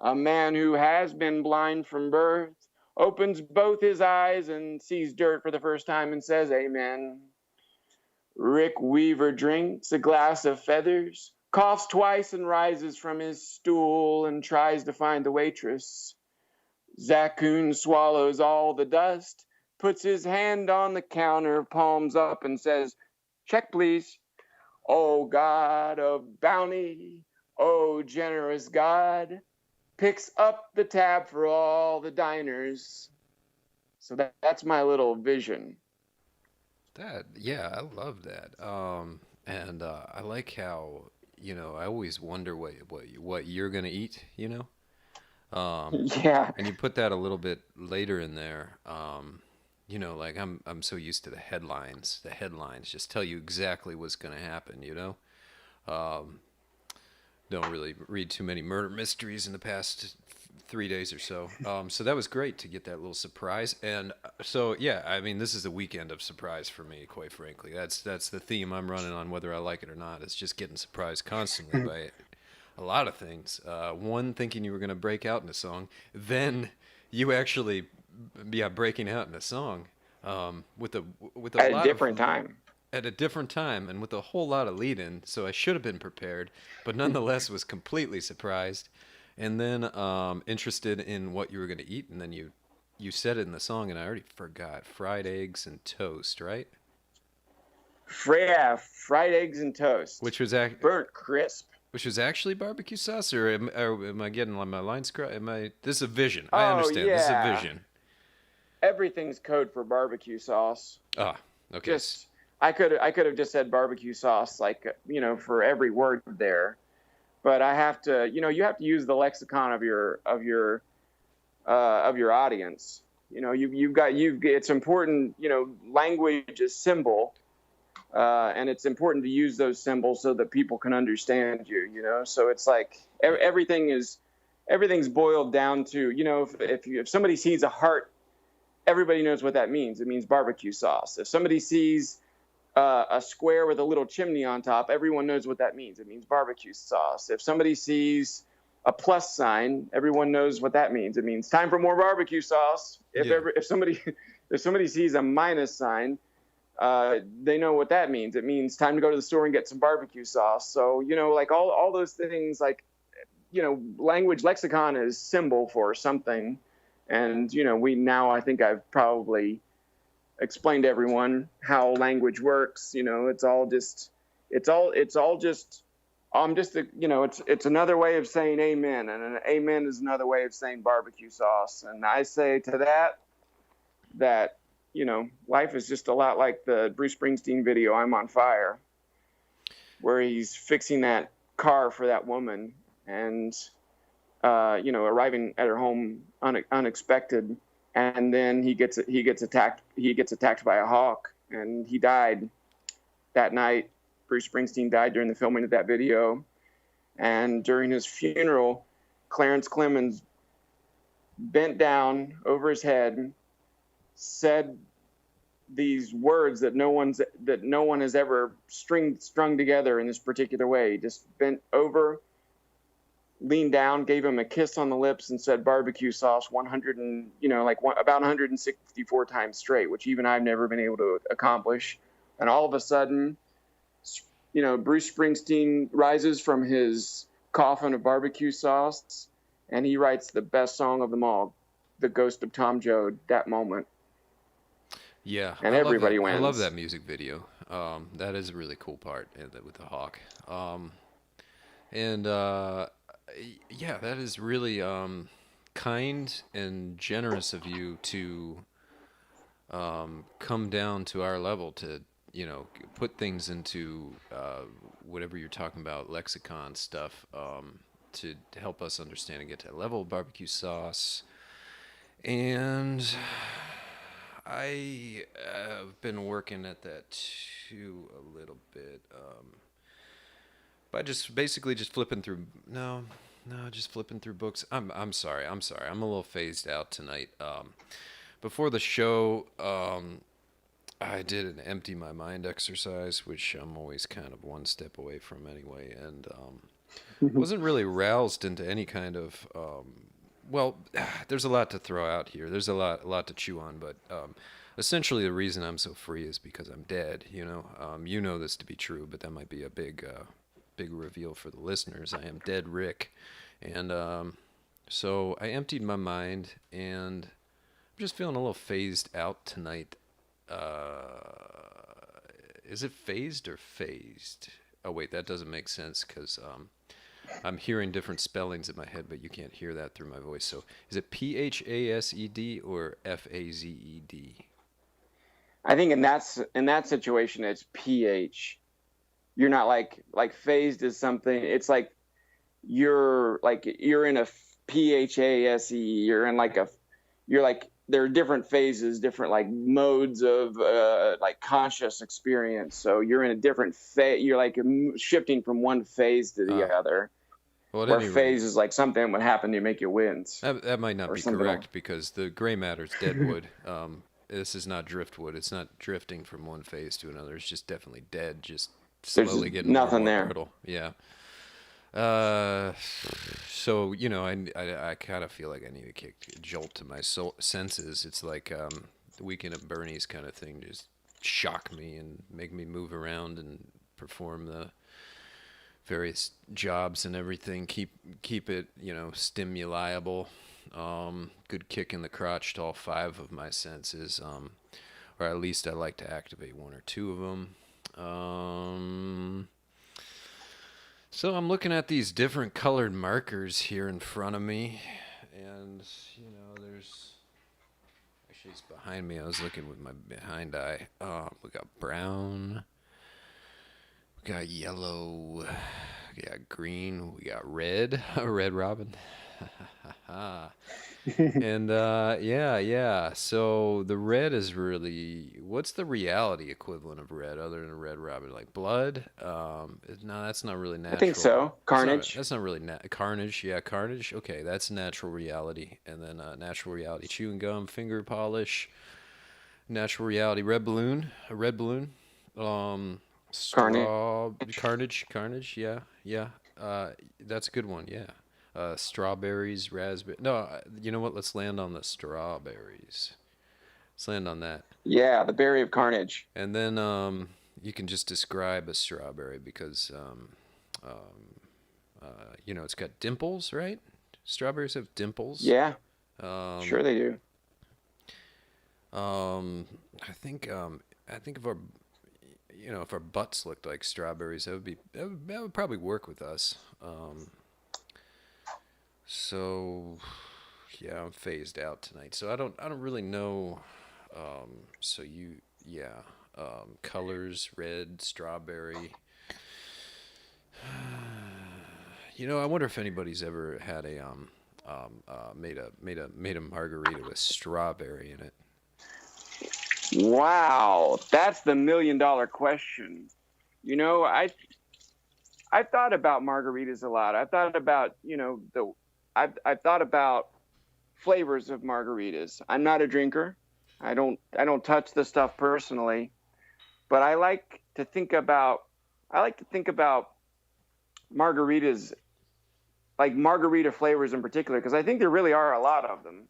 A man who has been blind from birth opens both his eyes and sees dirt for the first time and says amen. Rick Weaver drinks a glass of feathers, coughs twice and rises from his stool and tries to find the waitress. Zack Kouns swallows all the dust, puts his hand on the counter, palms up, and says, "Check, please." "Oh, God of bounty, oh, generous God," picks up the tab for all the diners. So that's my little vision. That, yeah, I love that. And I like how, I always wonder what you're gonna eat, Yeah. and you put that a little bit later in there. Like I'm so used to the headlines. The headlines just tell you exactly what's gonna happen. Um, don't really read too many murder mysteries in the past 3 days or so. So that was great to get that little surprise. And so yeah, I mean, this is a weekend of surprise for me, quite frankly. That's the theme I'm running on, whether I like it or not. It's just getting surprised constantly by a lot of things. One, thinking you were going to break out in a song, then you actually, yeah, breaking out in a song, with a At a lot of different time. at a different time and with a whole lot of lead in, so I should have been prepared, but nonetheless was completely surprised. And then interested in what you were going to eat, and then you said it in the song, and I already forgot. Fried eggs and toast, right? Yeah, fried eggs and toast. Which was Burnt crisp. which was actually barbecue sauce, or am I getting my lines correct? Am I? This is a vision. I Oh, understand. This is a yeah. vision. Everything's code for barbecue sauce. Ah, okay. Just I could have just said barbecue sauce, like, for every word there, but I have to, you have to use the lexicon of your audience. It's important. Language is symbol, and it's important to use those symbols so that people can understand you. So it's like everything's boiled down to, if somebody sees a heart, everybody knows what that means. It means barbecue sauce. If somebody sees a square with a little chimney on top, everyone knows what that means. It means barbecue sauce. If somebody sees a plus sign, everyone knows what that means. It means time for more barbecue sauce. Yeah. If somebody sees a minus sign, they know what that means. It means time to go to the store and get some barbecue sauce. So, like all those things, like, language lexicon is symbol for something. And, I think I've probably explained to everyone how language works. It's all just, it's another way of saying amen. And an amen is another way of saying barbecue sauce. And I say to that, life is just a lot like the Bruce Springsteen video, "I'm on Fire," where he's fixing that car for that woman and, arriving at her home unexpected. And then he gets attacked by a hawk, and he died that night. Bruce Springsteen died during the filming of that video. And during his funeral, Clarence Clemens bent down over his head, said these words that no one has ever strung together in this particular way. He just bent over, leaned down, gave him a kiss on the lips, and said barbecue sauce about 164 times straight, which even I've never been able to accomplish. And all of a sudden, Bruce Springsteen rises from his coffin of barbecue sauce, and he writes the best song of them all, "The Ghost of Tom Joad," that moment. Yeah, And everybody I love wins. that music video. That is a really cool part with the hawk. And yeah, that is really kind and generous of you to come down to our level to, put things into whatever you're talking about, lexicon stuff, to help us understand and get to that level of barbecue sauce. And I have been working at that too a little bit. By just basically just flipping through. No, just flipping through books. I'm sorry. I'm a little phased out tonight. Before the show, I did an empty my mind exercise, which I'm always kind of one step away from anyway, and wasn't really roused into any kind of. Well, there's a lot to throw out here. There's a lot to chew on, but essentially the reason I'm so free is because I'm dead. You know this to be true, but that might be a big reveal for the listeners. I am dead, Rick, and so I emptied my mind, and I'm just feeling a little phased out tonight. Is it phased or phased? Oh wait, that doesn't make sense because I'm hearing different spellings in my head, but you can't hear that through my voice. So is it PHASED or FAZED? I think in that situation it's pH. You're not like phased is something. It's you're in a PHASE. You're like there are different phases, different like modes of like conscious experience. So you're in a different phase. You're like shifting from one phase to the other. Well, at Where any phase rate, is like something that would happen to make you wince. that might not Or be something correct like. because the gray matter is dead wood. This is not driftwood. It's not drifting from one phase to another. It's just definitely dead, just There's slowly getting more and nothing more there. brittle. Yeah. Uh, so I kind of feel like I need a kick, a jolt to my senses. It's like the Weekend at Bernie's kind of thing, just shock me and make me move around and perform the various jobs and everything. Keep it stimulable. Good kick in the crotch to all five of my senses. Or at least I like to activate one or two of them. So I'm looking at these different colored markers here in front of me, and there's actually it's behind me. I was looking with my behind eye. We got brown, we got yellow, we got green, we got red, a red robin. And yeah. So the red is really what's the reality equivalent of red other than a red robin? Like blood? No, that's not really I think natural. so. Carnage. That's not really carnage. Yeah, carnage. Okay, that's natural reality. And then natural reality chewing gum, finger polish, natural reality red balloon, a red balloon. Carnage. Straw carnage. Yeah. That's a good one. Yeah. Strawberries, raspberry. No, you know what? Let's land on the strawberries. Let's land on that. Yeah, the berry of carnage. And then you can just describe a strawberry because it's got dimples, right? Strawberries have dimples. Yeah, Um, sure they do. I think if our butts looked like strawberries, that would probably work with us. So yeah, I'm phased out tonight. So I don't really know. So yeah, colors, red, strawberry. I wonder if anybody's ever had made a margarita with strawberry in it. Wow, that's the $1,000,000 question. I've thought about margaritas a lot. I've thought about I've thought about flavors of margaritas. I'm not a drinker. I don't touch the stuff personally, but I like to think about margaritas, like margarita flavors in particular, because I think there really are a lot of them.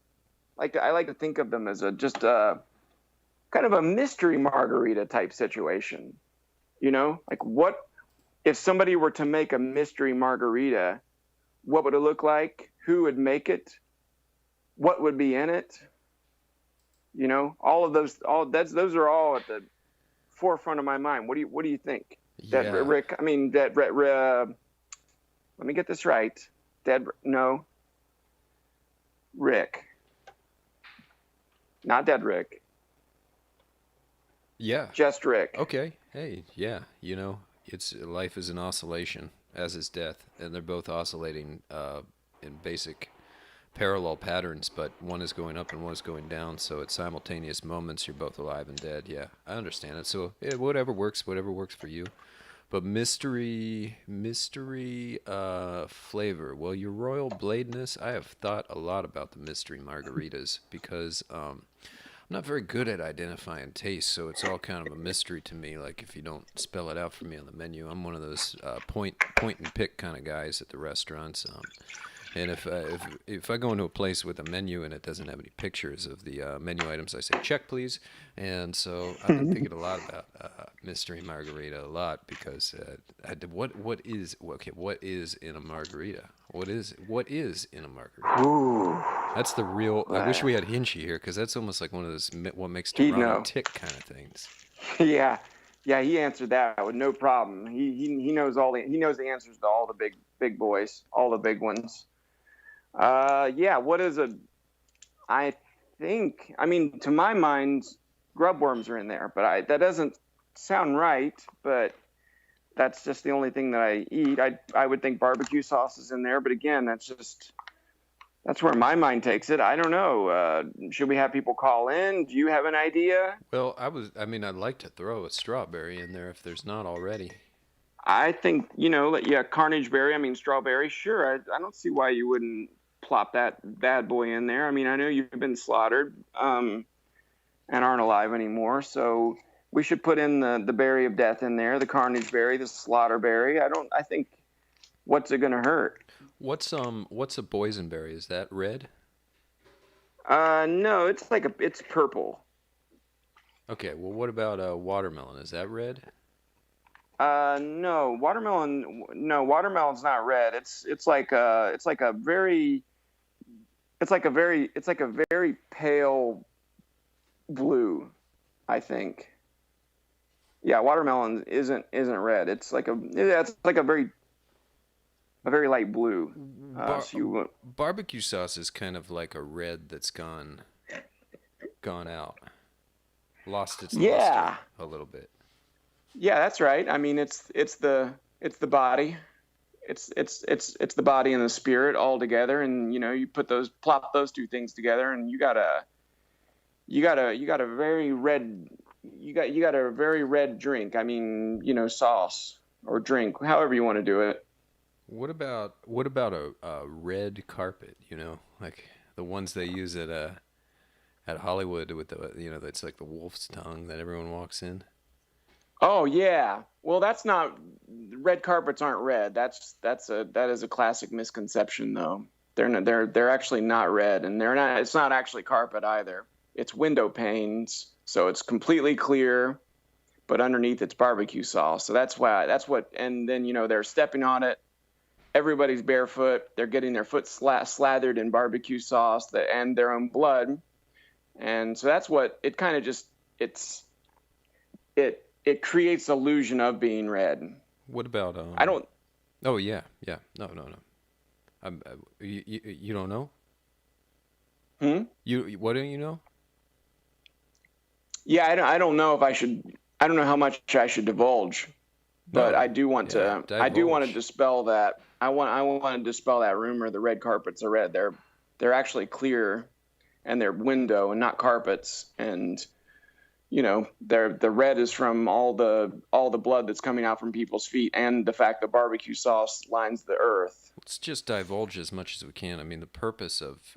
I like to think of them as just a kind of a mystery margarita type situation. Like what if somebody were to make a mystery margarita? What would it look like? Who would make it? What would be in it? All of those, those are all at the forefront of my mind. What do you think? Yeah. Rick, I mean, let me get this right. Rick. Not Dead Rick. Yeah. Just Rick. Okay. Hey, yeah. It's life is an oscillation, as is death, and they're both oscillating in basic parallel patterns, but one is going up and one is going down. So at simultaneous moments, you're both alive and dead. Yeah, I understand it. So yeah, whatever works for you. But mystery flavor. Well, your royal bladeness, I have thought a lot about the mystery margaritas because I'm not very good at identifying taste, so it's all kind of a mystery to me. Like if you don't spell it out for me on the menu, I'm one of those point and pick kind of guys at the restaurants. And if I go into a place with a menu and it doesn't have any pictures of the menu items, I say check please. And so I've been thinking a lot about mystery margarita a lot because what is in a margarita? What is in a margarita? Ooh, That's the real. I wish uh, we had Hinchy here because that's almost like one of those what makes he'd Toronto know. tick kind of things. Yeah, yeah, he answered that with no problem. He knows he knows the answers to all the big boys, all the big ones. Yeah, what is a? I think. I mean, to my mind, grub worms are in there, but that doesn't sound right. But that's just the only thing that I eat. I would think barbecue sauce is in there, but again, that's where my mind takes it. I don't know. Should we have people call in? Do you have an idea? Well, I mean, I'd like to throw a strawberry in there if there's not already. I think, yeah, carnage berry. I mean, strawberry. Sure. I don't see why you wouldn't plop that bad boy in there. I mean, I know you've been slaughtered and aren't alive anymore. So we should put in the berry of death in there, the carnage berry, the slaughter berry. I think, what's it going to hurt? What's a boysenberry? Is that red? No, it's purple. Okay, well, what about watermelon? Is that red? No, watermelon. No, watermelon's not red. It's like a very pale blue, I think. Yeah, watermelon isn't red. It's like a very light blue. Bar- So you Barbecue sauce is kind of like a red that's gone out, lost its luster Yeah, a little bit. yeah, that's right. I mean, it's the body. It's the body and the spirit all together, and you plop those two things together, and you got a very red you got a very red drink. I mean, sauce or drink, however you want to do it. What about a red carpet? Like the ones they use at Hollywood with that's like the wolf's tongue that everyone walks in. Oh yeah. Well, that's not red carpets aren't red. That is a classic misconception though. They're actually not red, and they're not. It's not actually carpet either. It's window panes, so it's completely clear, but underneath it's barbecue sauce. So that's what. And then they're stepping on it. Everybody's barefoot. They're getting their foot slathered in barbecue sauce and their own blood, and so that's what it kind of just it creates illusion of being red. What about I don't. Oh yeah, yeah. No, no, no. You don't know? Hmm? What do you know? Yeah, I don't know if I should. I don't know how much I should divulge, but No. I do want Yeah, to. I do want to divulge. dispel that. I want to dispel that rumor. The red carpets are red. They're actually clear, and they're window and not carpets. And the red is from all the blood that's coming out from people's feet, and the fact that barbecue sauce lines the earth. Let's just divulge as much as we can. I mean, the purpose of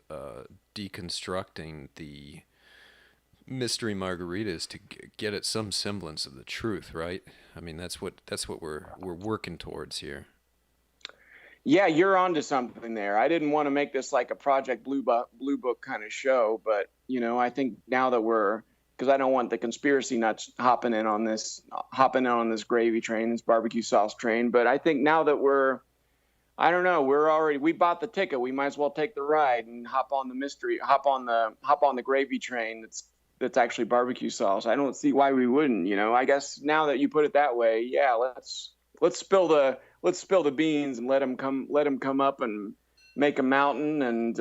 deconstructing the mystery margarita is to get at some semblance of the truth, right? I mean, that's what we're working towards here. Yeah, you're onto something there. I didn't want to make this like a Project Blue Book kind of show, but I think now that because I don't want the conspiracy nuts hopping in on this gravy train, this barbecue sauce train. But I think now that I don't know, we bought the ticket. We might as well take the ride and hop on the gravy train. That's actually barbecue sauce. I don't see why we wouldn't. I guess now that you put it that way, yeah, let's spill the beans and let them come up and make a mountain, and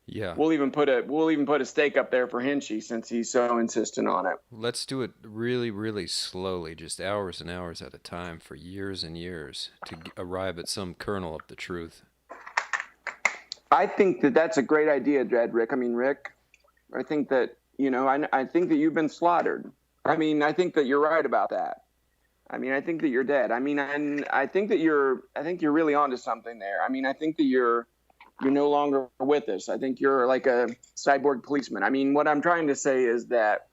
Yeah. we'll even put a steak up there for Hinchy since he's so insistent on it. Let's do it really, really slowly, just hours and hours at a time for years and years to arrive at some kernel of the truth. I think that that's a great idea, Rick. I mean, Rick, I think that I think that you've been slaughtered. I mean, I think that you're right about that. I mean, I think that you're dead. I mean, I think that I think you're really onto something there. I mean, I think that you're no longer with us. I think you're like a cyborg policeman. I mean, what I'm trying to say is that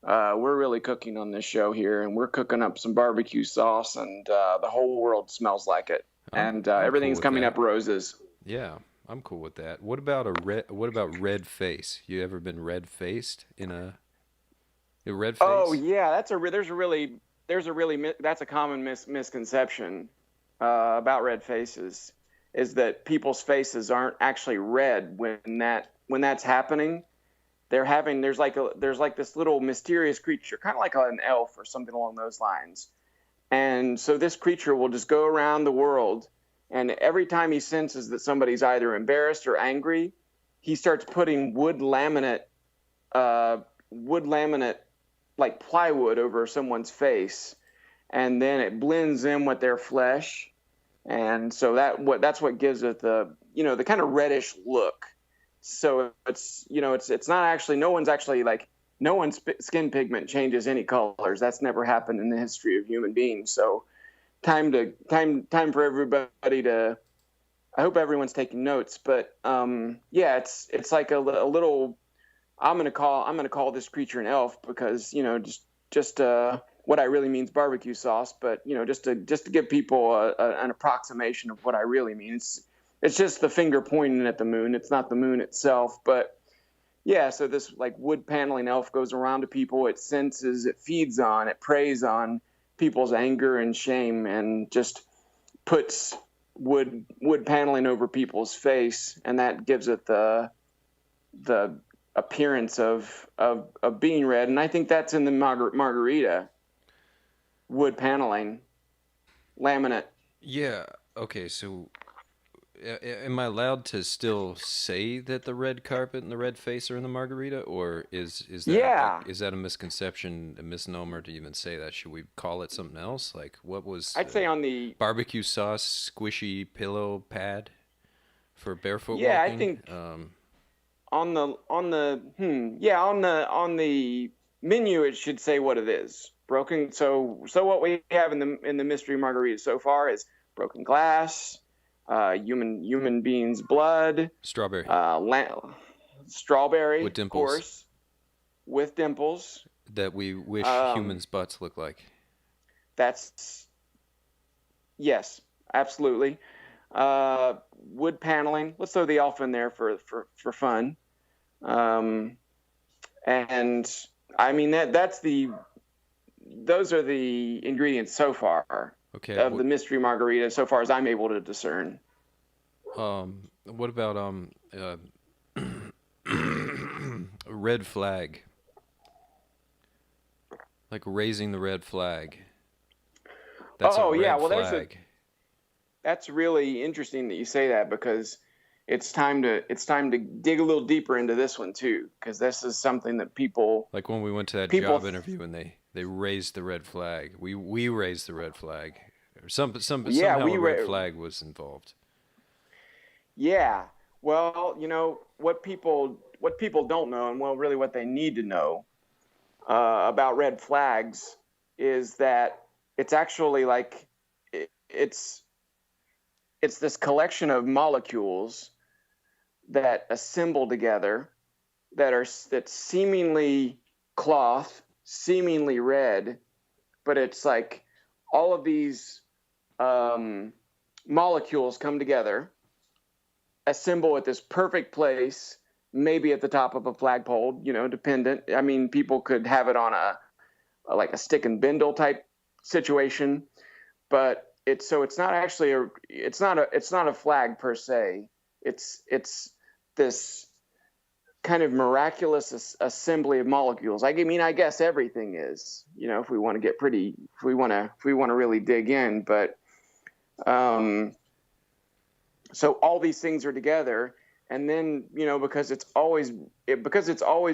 we're really cooking on this show here, and we're cooking up some barbecue sauce, and the whole world smells like it, I'm and I'm cool everything's with coming that. up roses. Yeah, I'm cool with that. What about a red? What about red face? You ever been red faced in a red Oh face? yeah, there's a really that's a common misconception about red faces, is that people's faces aren't actually red when that's happening. There's like this little mysterious creature, kind of like an elf or something along those lines. And so this creature will just go around the world, and every time he senses that somebody's either embarrassed or angry, he starts putting uh, wood laminate like plywood over someone's face, and then it blends in with their flesh, and so that's what gives it the kind of reddish look. So it's not actually no one's skin pigment changes any colors. That's never happened in the history of human beings. So time for everybody to. I hope everyone's taking notes, but yeah, it's like a little. I'm gonna call this creature an elf because just what I really mean is barbecue sauce, but just to give people an approximation of what I really mean. It's just the finger pointing at the moon. It's not the moon itself, but yeah. So this like wood paneling elf goes around to people. It senses, it feeds on, it preys on people's anger and shame, and just puts wood paneling over people's face, and that gives it the appearance of being red. And I think that's in the margarita, wood paneling, laminate. Yeah. Okay. So, am I allowed to still say that the red carpet and the red face are in the margarita, or Yeah, is that a misconception, a misnomer to even say that? Should we call it something else? Like, what was I'd say on the barbecue sauce squishy pillow pad for barefoot yeah, I walking? think on the menu it should say what it is. Broken. So what we have in the mystery margarita so far is broken glass, human beings blood, Strawberry strawberry, with of dimples course, with dimples. that we wish Um, humans' butts look like. that's yes, absolutely. Wood paneling. Let's throw the elf in there for fun. Um, and I mean that's the those are the ingredients so far Okay. of the mystery margarita, so far as I'm able to discern. What about a red flag? Like raising the red flag. That's a Oh yeah, red well flag. that's really interesting that you say that, because it's time to dig a little deeper into this one too, because this is something that Like when we went to that people job interview and they raised the red flag. We raised the red flag. Or yeah somehow we a red flag was involved. yeah, well, what people don't know, and well really what they need to know about red flags, is that it's actually like it's this collection of molecules that assemble together, that's seemingly cloth, seemingly red, but it's like all of these um, molecules come together, assemble at this perfect place, maybe at the top of a flagpole, dependent. I mean, people could have it on like a stick and bindle type situation, but it's not actually it's not a flag per se. It's this kind of miraculous assembly of molecules. I mean, I guess everything is, if we want to get pretty, if we want to really dig in, but um, so all these things are together, and then because it's always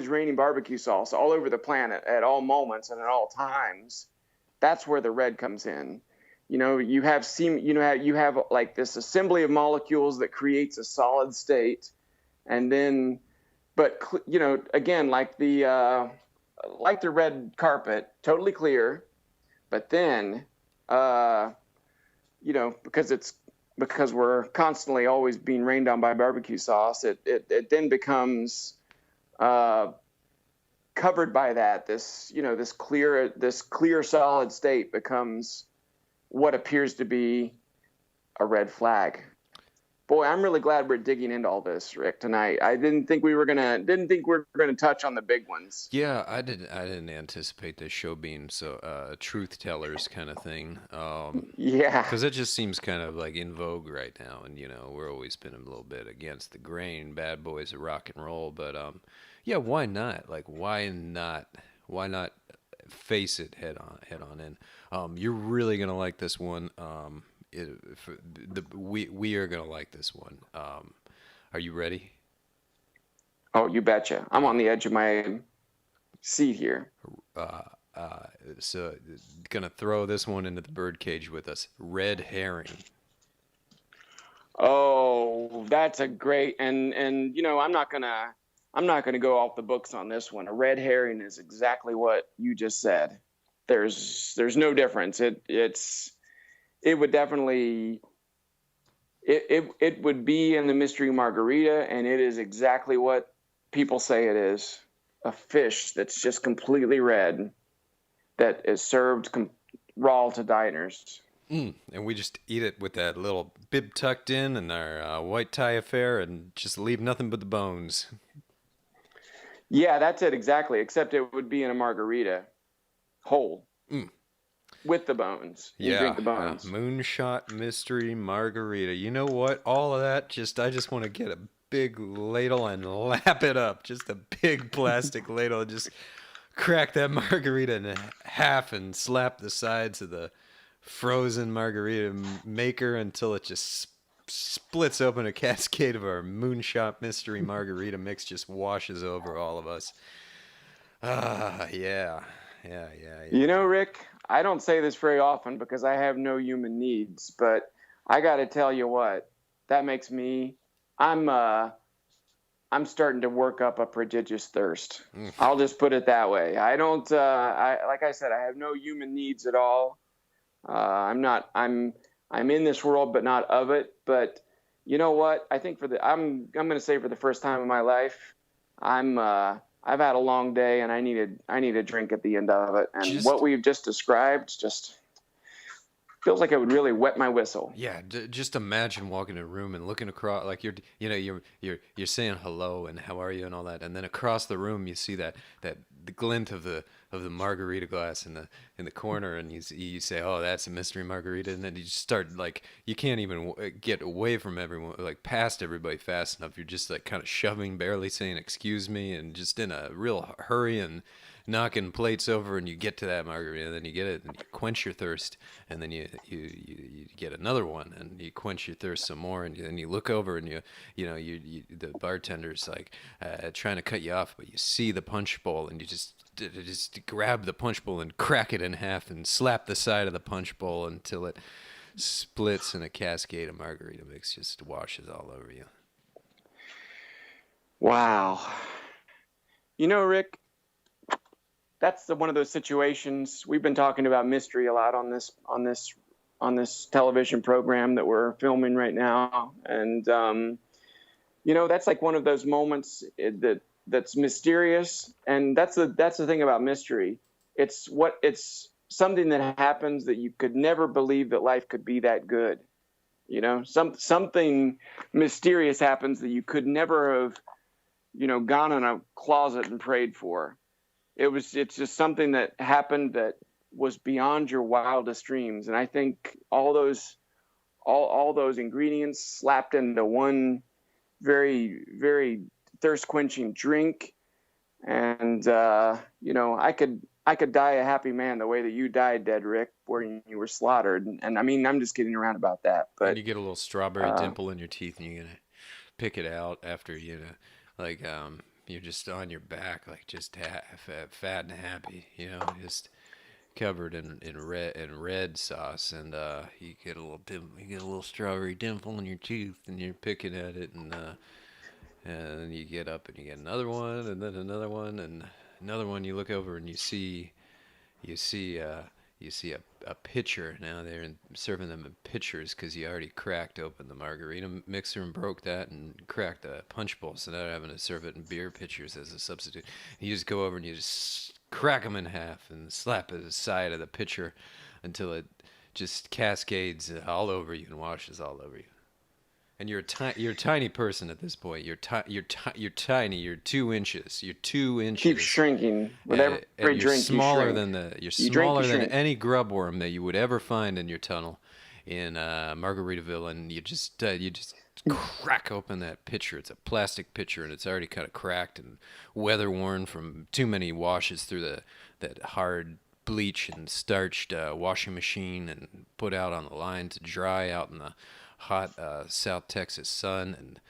raining barbecue sauce all over the planet at all moments and at all times. That's where the red comes in. You have like this assembly of molecules that creates a solid state, and then, but again, like the red carpet, totally clear, but then uh, because we're constantly always being rained on by barbecue sauce, it then becomes uh, covered by that. This clear solid state becomes what appears to be a red flag. Boy, I'm really glad we're digging into all this, Rick, tonight. I didn't think we were gonna touch on the big ones. Yeah, I didn't anticipate this show being so truth tellers kind of thing. Yeah. Because it just seems kind of like in vogue right now, and we're always been a little bit against the grain, bad boys of rock and roll. But yeah, why not? Like, why not? Why not face it head on? And you're really gonna like this one. We are gonna like this one. Are you ready? Oh, you betcha. I'm on the edge of my seat here. Uh, uh, so gonna throw this one into the birdcage with us. Red herring. Oh, that's a great and I'm not gonna go off the books on this one. A red herring is exactly what you just said. There's no difference. It would definitely it would be in the mystery margarita, and it is exactly what people say it is. A fish that's just completely red that is served raw to diners. And we just eat it with that little bib tucked in and our white tie affair and just leave nothing but the bones. Yeah, that's it exactly. Except it would be in a margarita, whole, Mm. with the bones. You drink Yeah, the bones. moonshot mystery margarita. You know what? All of that, I just want to get a big ladle and lap it up. Just a big plastic ladle and just crack that margarita in half and slap the sides of the frozen margarita maker until it just splits open. A cascade of our moonshot mystery margarita mix just washes over all of us. Ah, yeah. Yeah, yeah, You yeah. know, Rick, I don't say this very often because I have no human needs, but I got to tell you what, that makes me. I'm I'm starting to work up a prodigious thirst. Mm. I'll just put it that way. I don't. Like I said, I have no human needs at all. I'm not. I'm in this world, but not of it. But you know what? I think I'm going to say for the first time in my life, I've had a long day, and I need a drink at the end of it. And what Just we've just described just feels like it would really wet my whistle. Yeah, just imagine walking in a room and looking across, like you're saying hello and how are you and all that, and then across the room you see that the glint of the margarita glass in the corner, and you say, oh, that's a mystery margarita, and then you just start, like, you can't even get away from everyone, like past everybody fast enough. You're just like kind of shoving, barely saying excuse me, and just in a real hurry and knocking plates over, and you get to that margarita, and then you get it, and you quench your thirst, and then you get another one, and you quench your thirst some more, and then you look over, and the bartender's like trying to cut you off, but you see the punch bowl, and you just grab the punch bowl and crack it in half and slap the side of the punch bowl until it splits, and a cascade of margarita mix just washes all over you. Wow. You know, Rick, that's one of those situations. We've been talking about mystery a lot on this television program that we're filming right now, and that's like one of those moments that's mysterious, and that's the thing about mystery. It's something that happens that you could never believe that life could be that good. Something mysterious happens that you could never have gone in a closet and prayed for. It's just something that happened that was beyond your wildest dreams. And I think all those ingredients slapped into one very, very thirst quenching drink. And I could die a happy man the way that you died, Dead Rick, where you were slaughtered. And I mean, I'm just kidding around about that. And But you get a little strawberry dimple in your teeth, and you're gonna pick it out after like you're just on your back, like just fat and happy, just covered in red sauce, and you get a little strawberry dimple in your tooth, and you're picking at it, and then you get up and you get another one, and then another one, and another one. You look over and you see a pitcher. Now they're serving them in pitchers because you already cracked open the margarita mixer and broke that and cracked a punch bowl, so now they're having to serve it in beer pitchers as a substitute. You just go over and you just crack them in half and slap the side of the pitcher until it just cascades all over you and washes all over you. And you're a tiny person at this point. You're tiny. You're 2 inches. You're two Keeps inches, shrinking with and every drink. You shrink. you're You drink, you smaller than shrink. any grub worm that you would ever find in your tunnel in Margaritaville, and you just crack open that pitcher. It's a plastic pitcher, and it's already kind of cracked and weather worn from too many washes through the that hard bleach and starched washing machine, and put out on the line to dry out in the hot South Texas sun, and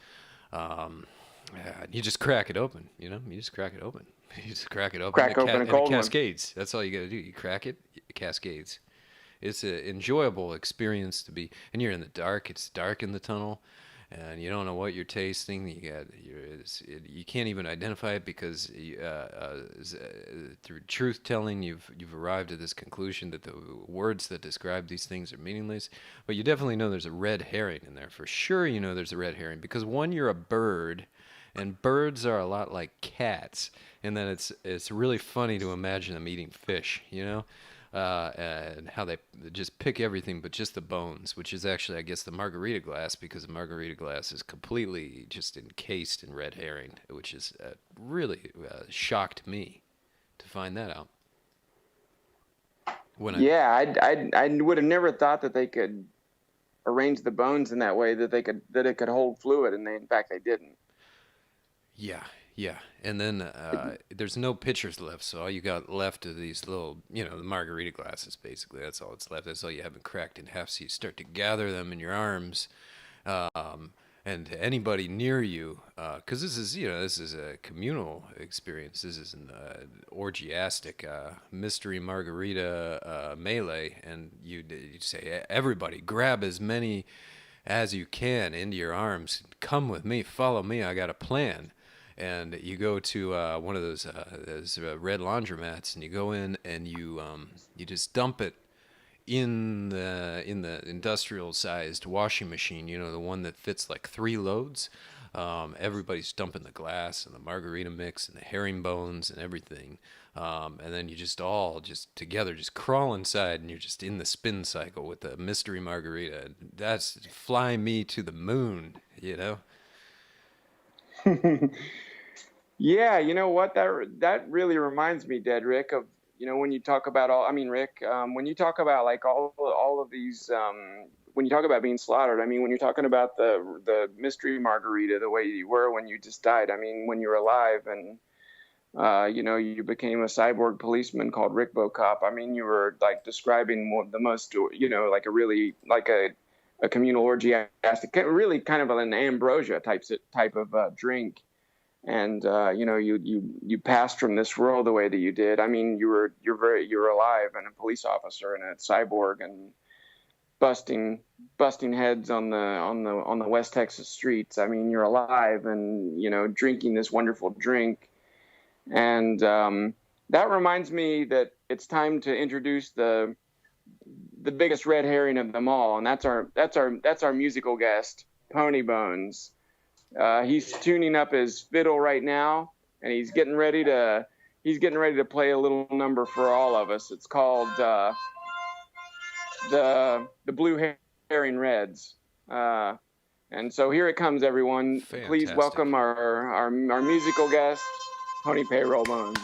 yeah, you just crack it open. You just crack it open. You just crack it open, Crack open a and it cold one. cascades. That's all you got to do. You crack it, it cascades. It's an enjoyable experience to be, and you're in the dark. It's dark in the tunnel, and you don't know what you're tasting. You can't even identify it because through truth telling, you've arrived at this conclusion that the words that describe these things are meaningless. But you definitely know there's a red herring in there for sure. You know there's a red herring because one, you're a bird, and birds are a lot like cats, and then it's really funny to imagine them eating fish. And how they just pick everything but just the bones, which is actually, I guess, the margarita glass, because the margarita glass is completely just encased in red herring, which is really shocked me to find that out. When I, Yeah, I would have never thought that they could arrange the bones in that way that it could hold fluid, and in fact they didn't. yeah, yeah, and then there's no pitchers left, so all you got left are these little, the margarita glasses. Basically, that's all that's left. That's all you haven't cracked in half. So you start to gather them in your arms, um, and to anybody near you, because this is a communal experience. This is an orgiastic mystery margarita melee, and you say, everybody grab as many as you can into your arms. Come with me, follow me. I got a plan. And you go to one of those red laundromats, and you go in and you just dump it in the industrial sized washing machine, the one that fits like 3 loads. Everybody's dumping the glass and the margarita mix and the herring bones and everything. And then you just together just crawl inside, and you're just in the spin cycle with the mystery margarita. That's fly me to the moon. Yeah, you know what? That really reminds me, Dead Rick, of when you talk about Rick, when you talk about like all of these, when you talk about being slaughtered, when you're talking about the mystery margarita, the way you were when you just died. When you were alive and you became a cyborg policeman called Rick Cop. You were like describing the most, like a really like a communal orgiastic, really kind of an ambrosia type of drink. And you passed from this world the way that you did. You were alive and a police officer and a cyborg and busting heads on the West Texas streets. You're alive and drinking this wonderful drink. And that reminds me that it's time to introduce the biggest red herring of them all, and that's our musical guest, Pony Bones. He's tuning up his fiddle right now, and he's getting ready to play a little number for all of us. It's called the Blue Herring Reds. And so here it comes, everyone. Fantastic. Please welcome our musical guest, Pony Payroll Bones.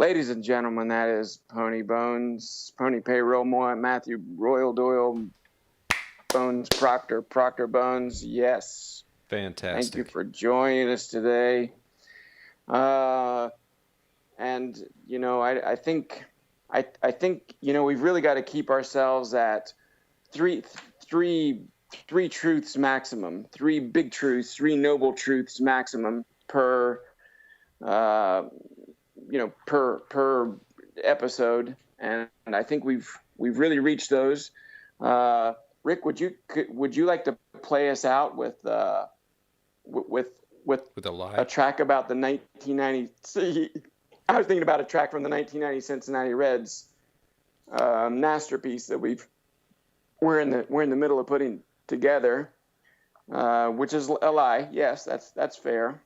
Ladies and gentlemen, that is Pony Bones, Pony Payroll, Matthew Royal Doyle, Bones Proctor Bones. Yes. Thank you Fantastic. for joining us today. And I think we've really got to keep ourselves at three truths maximum, three big truths, three noble truths maximum per per episode, and I think we've really reached those. Rick, would you like to play us out with with With a lie? a track about the 1990? See, I was thinking about a track from the 1990 Cincinnati Reds masterpiece that we're in the middle of putting together, which is a lie. Yes, that's fair.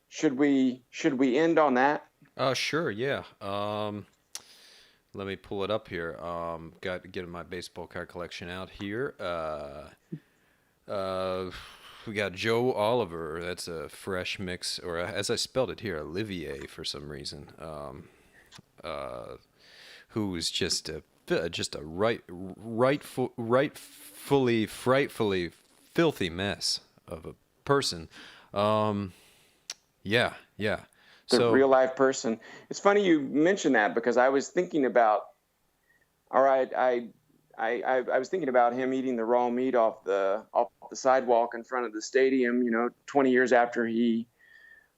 Should we end on that? Sure, yeah. Let me pull it up here. Got to get my baseball card collection out here. We got Joe Oliver. That's a fresh mix, or as I spelled it here, Olivier for some reason. Who's just a frightfully filthy mess of a person. Yeah. The real life person. It's funny you mentioned that, because I was thinking about. All right, I was thinking about him eating the raw meat off the sidewalk in front of the stadium. 20 years after he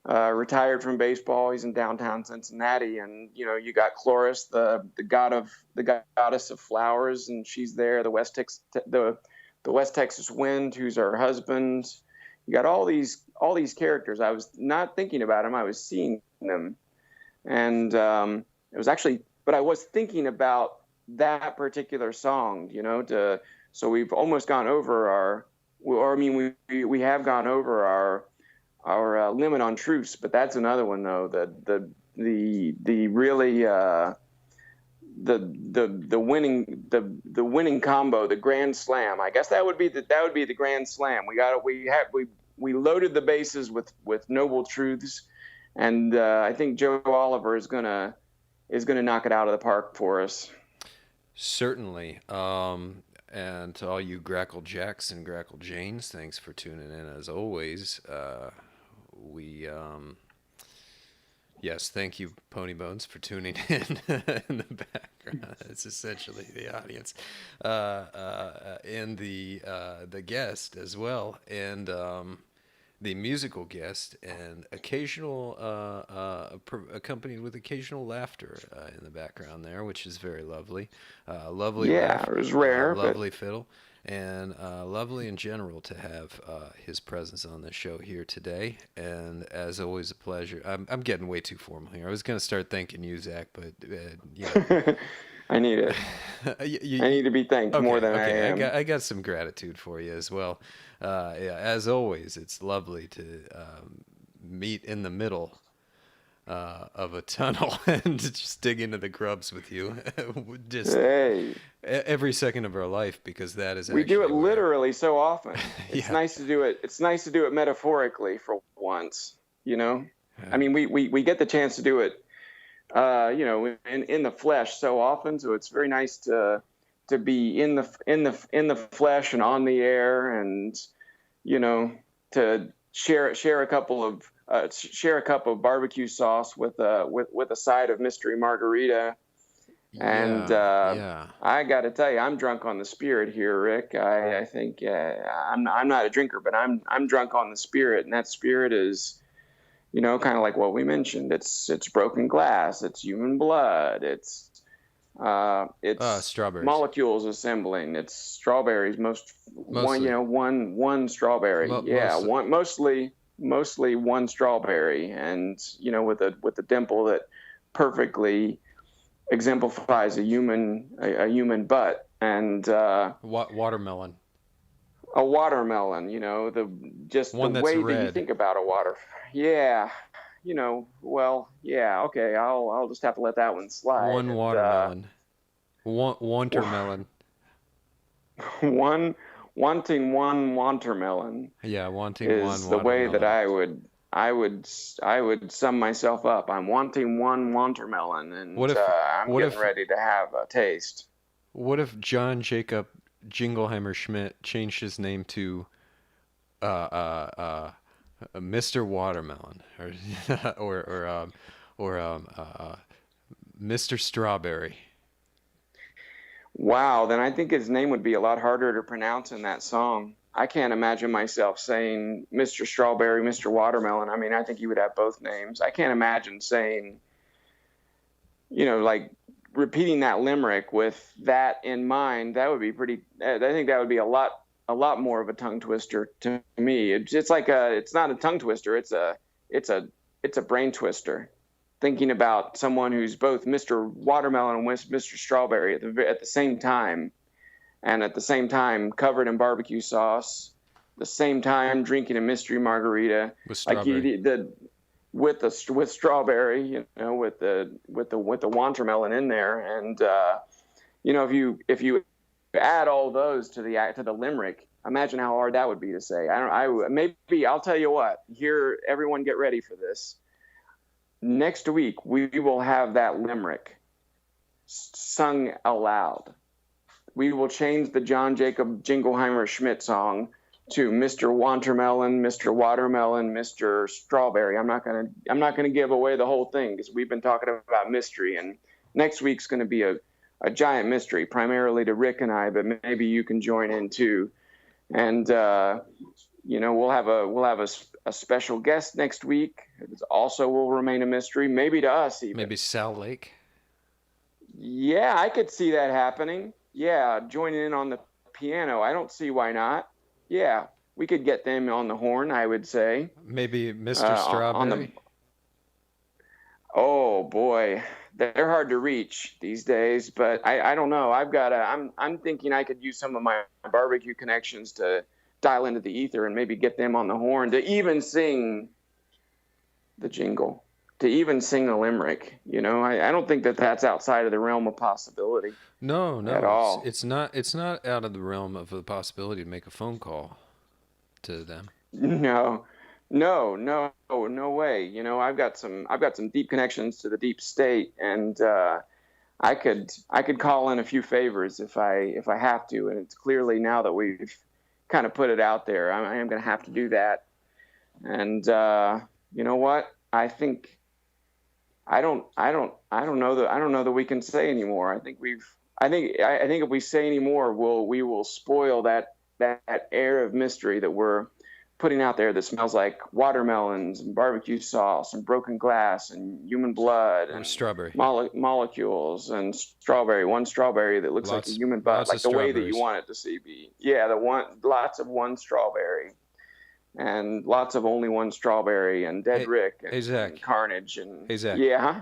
retired from baseball. He's in downtown Cincinnati, and you got Chloris, the goddess of flowers, and she's there. The West Texas Wind, who's her husband. You got all these characters. I was not thinking about them. I was seeing them, and it was actually. But I was thinking about that particular song. So we've almost gone over we have gone over our limit on truths. But that's another one though. The really the winning combo, the grand slam. I guess that would be the grand slam. We loaded the bases with noble truths, and I think Joe Oliver is gonna knock it out of the park for us. Certainly. And to all you Grackle Jacks and Grackle Janes, thanks for tuning in as always. Yes, thank you, Pony Bones, for tuning in in the background. It's essentially the audience, and the guest as well, and the musical guest, and occasional accompanied with occasional laughter in the background there, which is very lovely. Lovely Yeah, laugh, it was rare, lovely fiddle. And lovely in general to have his presence on the show here today. And as always, a pleasure. I'm getting way too formal here. I was going to start thanking you, Zach, but I need it. I need to be thanked more than I am. I got some gratitude for you as well. As always, it's lovely to meet in the middle of a tunnel and just dig into the grubs with you. Just every second of our life, because that is we do it literally so often. It's Yeah. nice to do it. It's nice to do it metaphorically for once. Yeah. I mean, we get the chance to do it, in the flesh so often. So it's very nice to be in the flesh and on the air, and to share a cup of barbecue sauce with a side of mystery margarita. And I got to tell you, I'm drunk on the spirit here, Rick. I think I'm not a drinker, but I'm drunk on the spirit, and that spirit is, kind of like what we mentioned. It's broken glass. It's human blood. It's strawberries. Molecules assembling. It's strawberries. Mostly. One strawberry. Mostly one strawberry, and with a dimple that perfectly exemplifies a human butt, and watermelon. a watermelon. One the that's way that you red. think about a water. Yeah. Okay. I'll just have to let that one slide. One watermelon. Watermelon. Wanting one watermelon. Yeah, wanting is one the way that watermelon. I would I would I would sum myself up. I'm wanting one watermelon, What and if I'm what getting if ready to have a taste. what if John Jacob Jingleheimer Schmidt changed his name to uh uh uh Mr. Watermelon or or Mr. Strawberry? Wow, then I think his name would be a lot harder to pronounce in that song. I can't imagine myself saying Mr. Strawberry, Mr. Watermelon. I mean, I think he would have both names. I can't imagine saying, like repeating that limerick with that in mind. That would be pretty. I think that would be a lot more of a tongue twister to me. It's like it's not a tongue twister. It's a, it's a brain twister. Thinking about someone who's both Mr. Watermelon and Mr. Strawberry at the same time, and at the same time covered in barbecue sauce, the same time drinking a mystery margarita, With like strawberry. with strawberry, with the watermelon in there, and if you add all those to the limerick, imagine how hard that would be to say. Maybe I'll tell you what. Here, everyone, get ready for this. Next week we will have that limerick sung aloud. We will change the John Jacob Jingleheimer Schmidt song to Mr. Watermelon, Mr. Watermelon, Mr. Strawberry. I'm not gonna give away the whole thing because we've been talking about mystery, and next week's gonna be a giant mystery, primarily to Rick and I, but maybe you can join in too. And we'll have a special guest next week. It also will remain a mystery, maybe to us even. Maybe Sal Lake. Yeah, I could see that happening. Yeah, joining in on the piano. I don't see why not. Yeah, we could get them on the horn, I would say. Maybe Mr. Strawberry. Oh boy, they're hard to reach these days, but I don't know. I'm thinking I could use some of my barbecue connections to dial into the ether and maybe get them on the horn to even sing the jingle, to even sing a limerick. I don't think that that's outside of the realm of possibility. No, At no, all. it's not out of the realm of the possibility to make a phone call to them. No, no way. I've got some deep connections to the deep state, and I could call in a few favors if I have to. And it's clearly now that we've kind of put it out there, I am going to have to do that. And you know what? I think I don't know that we can say anymore. I think if we say any more, we will spoil that air of mystery that we're putting out there that smells like watermelons and barbecue sauce and broken glass and human blood and strawberry molecules and one strawberry that looks like a human butt, like the way that you want it to be. Yeah, lots of one strawberry and lots of only one strawberry and dead Rick and, Zach. and Carnage and Hey Zach. Yeah.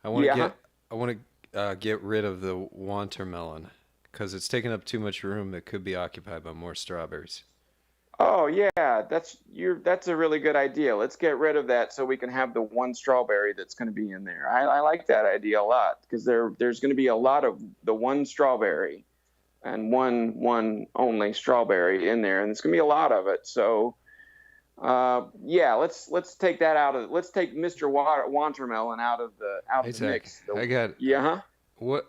I want to get rid of the watermelon because it's taking up too much room that could be occupied by more strawberries. Oh yeah, that's a really good idea. Let's get rid of that so we can have the one strawberry that's going to be in there. I like that idea a lot because there's going to be a lot of the one strawberry and one only strawberry in there, and there's going to be a lot of it. So yeah, let's take that out of. Let's take Mr. Watermelon out of the mix. What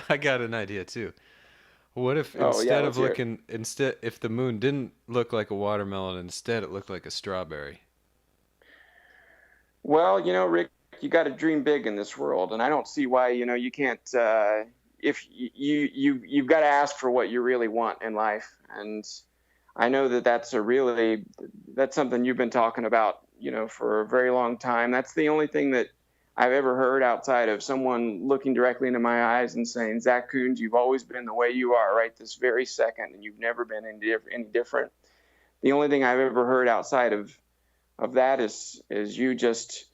I got an idea too. What if if the moon didn't look like a watermelon, instead it looked like a strawberry? Well, Rick, you got to dream big in this world, and I don't see why you can't. If you've got to ask for what you really want in life, and I know that that's something you've been talking about, for a very long time. That's the only thing that I've ever heard outside of someone looking directly into my eyes and saying, Zack Kouns, you've always been the way you are right this very second, and you've never been any different. The only thing I've ever heard outside of that is you just,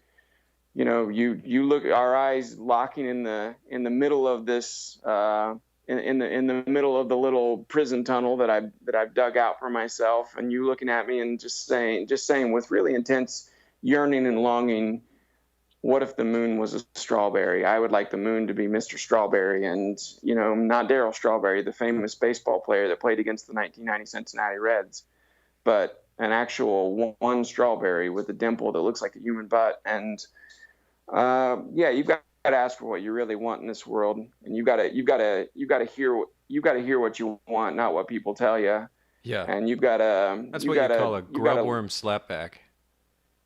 you look, our eyes locking in the middle of this, in the middle of the little prison tunnel that I've dug out for myself, and you looking at me and just saying with really intense yearning and longing, what if the moon was a strawberry? I would like the moon to be Mr. Strawberry and, not Darryl Strawberry, the famous baseball player that played against the 1990 Cincinnati Reds, but an actual one strawberry with a dimple that looks like a human butt. And yeah, you've got to ask for what you really want in this world, and you got to hear what you want, not what people tell you. Yeah, And that's what you call a grubworm slapback.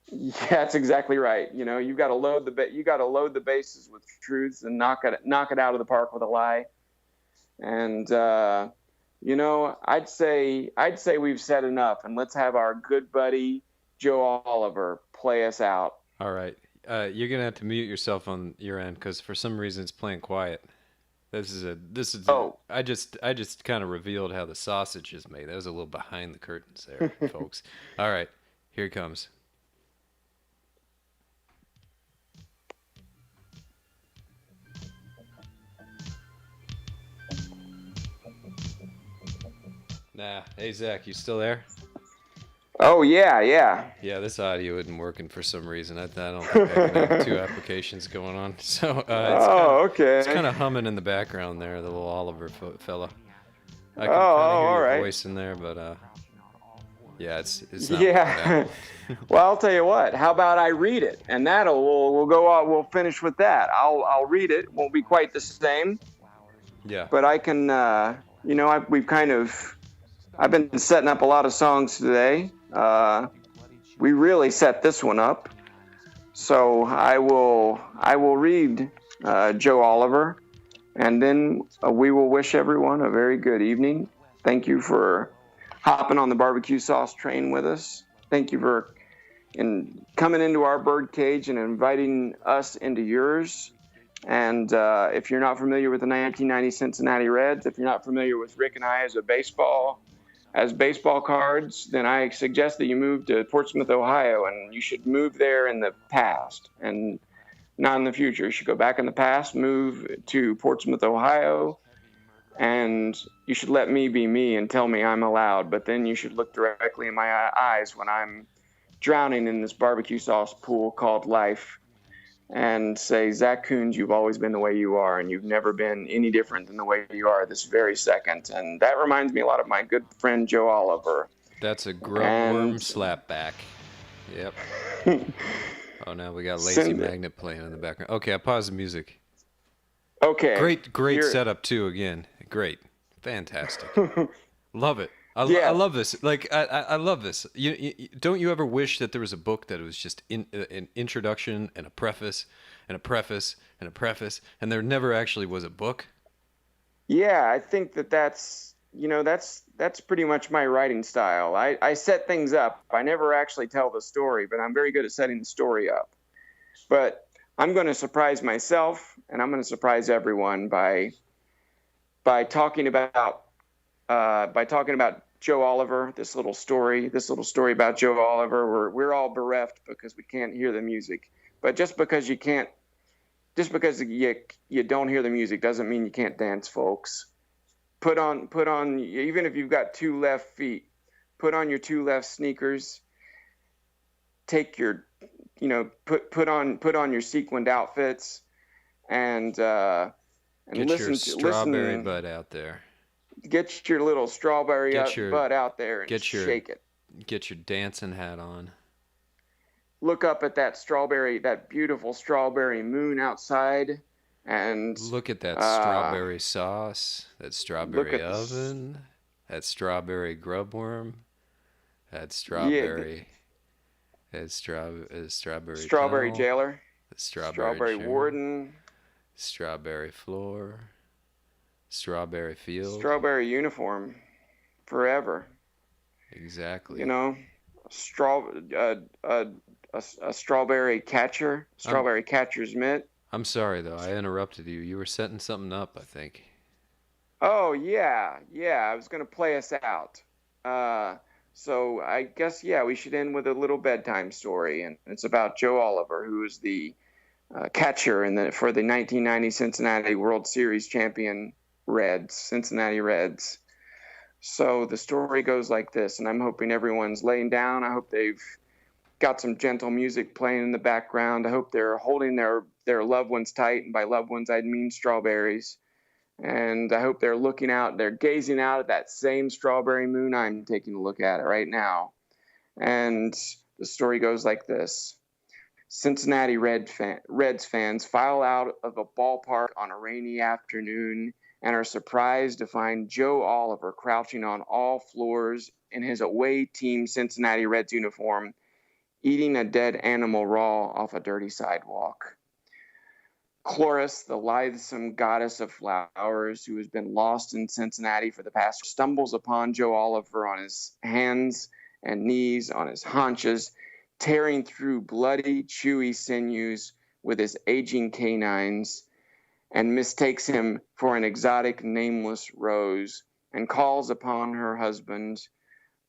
yeah, that's exactly right. You got to load the bases with truths and knock it out of the park with a lie. And I'd say we've said enough, and let's have our good buddy Joe Oliver play us out. All right. You're gonna have to mute yourself on your end because for some reason it's playing quiet. Oh, I just kind of revealed how the sausage is made. That was a little behind the curtains there, folks. All right, here it comes. Nah, hey Zach, you still there? oh yeah, yeah. Yeah, this audio isn't working for some reason. I don't think I can have two applications going on. So Oh, it's kind okay. of humming in the background there, the little Oliver fella. I Oh, can kind of hear all your right. voice in there, but yeah, it's not working out. Yeah. Well, I'll tell you what. How about I read it, and we'll go out. We'll finish with that. I'll read it. Won't be quite the same, Yeah. but I can. I've been setting up a lot of songs today. We really set this one up. So I will read Joe Oliver, and then we will wish everyone a very good evening. Thank you for hopping on the barbecue sauce train with us. Thank you for coming into our bird cage and inviting us into yours. And if you're not familiar with the 1990 Cincinnati Reds, if you're not familiar with Rick and I as baseball cards, then I suggest that you move to Portsmouth, Ohio, and you should move there in the past and not in the future. You should go back in the past, move to Portsmouth, Ohio, and you should let me be me and tell me I'm allowed. But then you should look directly in my eyes when I'm drowning in this barbecue sauce pool called life and say, Zack Kouns, you've always been the way you are, and you've never been any different than the way you are this very second. And that reminds me a lot of my good friend Joe Oliver. That's a grubworm And slapback. Yep. Oh, now we got Lazy send, Magnet playing in the background. Okay, I paused the music. okay, Great here, setup too. Again, great, fantastic. Love it. I yeah, love this. Like I love this. Don't you ever wish that there was a book that was just an introduction and a preface and a preface and a preface, and there never actually was a book? yeah, I think that's pretty much my writing style. I set things up. I never actually tell the story, but I'm very good at setting the story up. But I'm going to surprise myself, and I'm going to surprise everyone by talking about Joe Oliver. This little story about Joe Oliver. We're all bereft because we can't hear the music. But just because you don't hear the music doesn't mean you can't dance, folks. Put on even if you've got two left feet, put on your two left sneakers. Take your put on your sequined outfits and Get your strawberry listen. butt out there. Get your little strawberry Get your butt out there and get your shake it. get your dancing hat on. Look up at that beautiful strawberry moon outside, and Look at that uh, strawberry sauce, that look strawberry at this. oven, that strawberry grubworm, that Yeah, strawberry, that strawberry strawberry tunnel, jailer, the strawberry strawberry chair, warden, strawberry floor, strawberry field. strawberry uniform, forever. You Exactly. know, straw a strawberry catcher, I'm strawberry catcher's mitt. I'm sorry though. I interrupted you. You were setting something up, I think. Oh yeah, yeah. I was gonna play us out. Uh, so I guess yeah, we should end with a little bedtime story, and it's about Joe Oliver, who is the catcher for the 1990 Cincinnati World Series champion Cincinnati Reds. So the story goes like this, and I'm hoping everyone's laying down. I hope they've got some gentle music playing in the background. I hope they're holding their loved ones tight, and by loved ones I mean strawberries. And I hope they're gazing out at that same strawberry moon I'm taking a look at it right now. And the story goes like this. Cincinnati Reds fans file out of a ballpark on a rainy afternoon and are surprised to find Joe Oliver crouching on all floors in his away team Cincinnati Reds uniform, eating a dead animal raw off a dirty sidewalk. Chloris, the lithesome goddess of flowers who has been lost in Cincinnati for the past, stumbles upon Joe Oliver on his hands and knees, on his haunches, tearing through bloody, chewy sinews with his aging canines, and mistakes him for an exotic, nameless rose, and calls upon her husband,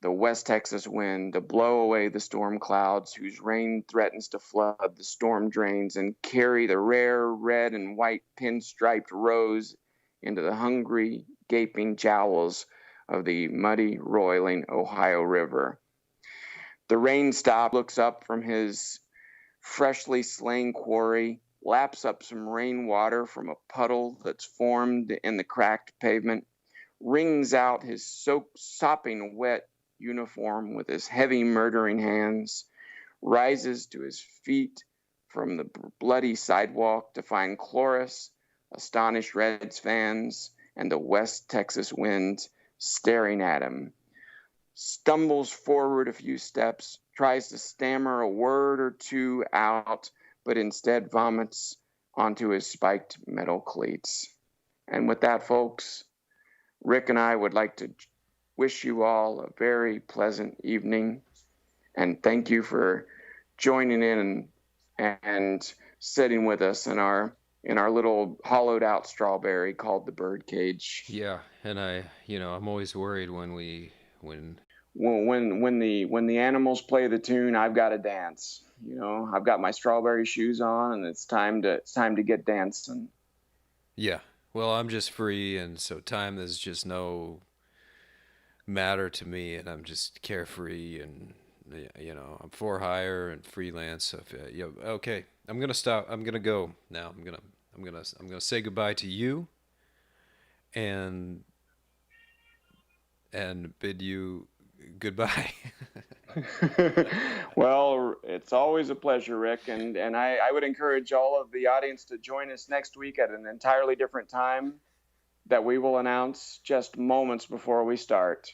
the West Texas wind, to blow away the storm clouds whose rain threatens to flood the storm drains and carry the rare red and white pinstriped rose into the hungry, gaping jowls of the muddy, roiling Ohio River. The rain stop looks up from his freshly slain quarry, laps up some rainwater from a puddle that's formed in the cracked pavement, wrings out his sopping wet uniform with his heavy murdering hands, rises to his feet from the bloody sidewalk to find Chloris, astonished Reds fans, and the West Texas wind staring at him, stumbles forward a few steps, tries to stammer a word or two out, but instead vomits onto his spiked metal cleats. And with that, folks, Rick and I would like to wish you all a very pleasant evening, and thank you for joining in and sitting with us in our little hollowed out strawberry called the Birdcage. Yeah, and I'm always worried when the animals play the tune, I've got to dance. I've got my strawberry shoes on, and it's time to get dancing. Yeah. Well, I'm just free, and so time is just no matter to me, and I'm just carefree, and I'm for hire and freelance. So okay, I'm gonna stop. I'm gonna go now. I'm gonna say goodbye to you, and bid you goodbye. Well, it's always a pleasure, Rick, and I would encourage all of the audience to join us next week at an entirely different time that we will announce just moments before we start.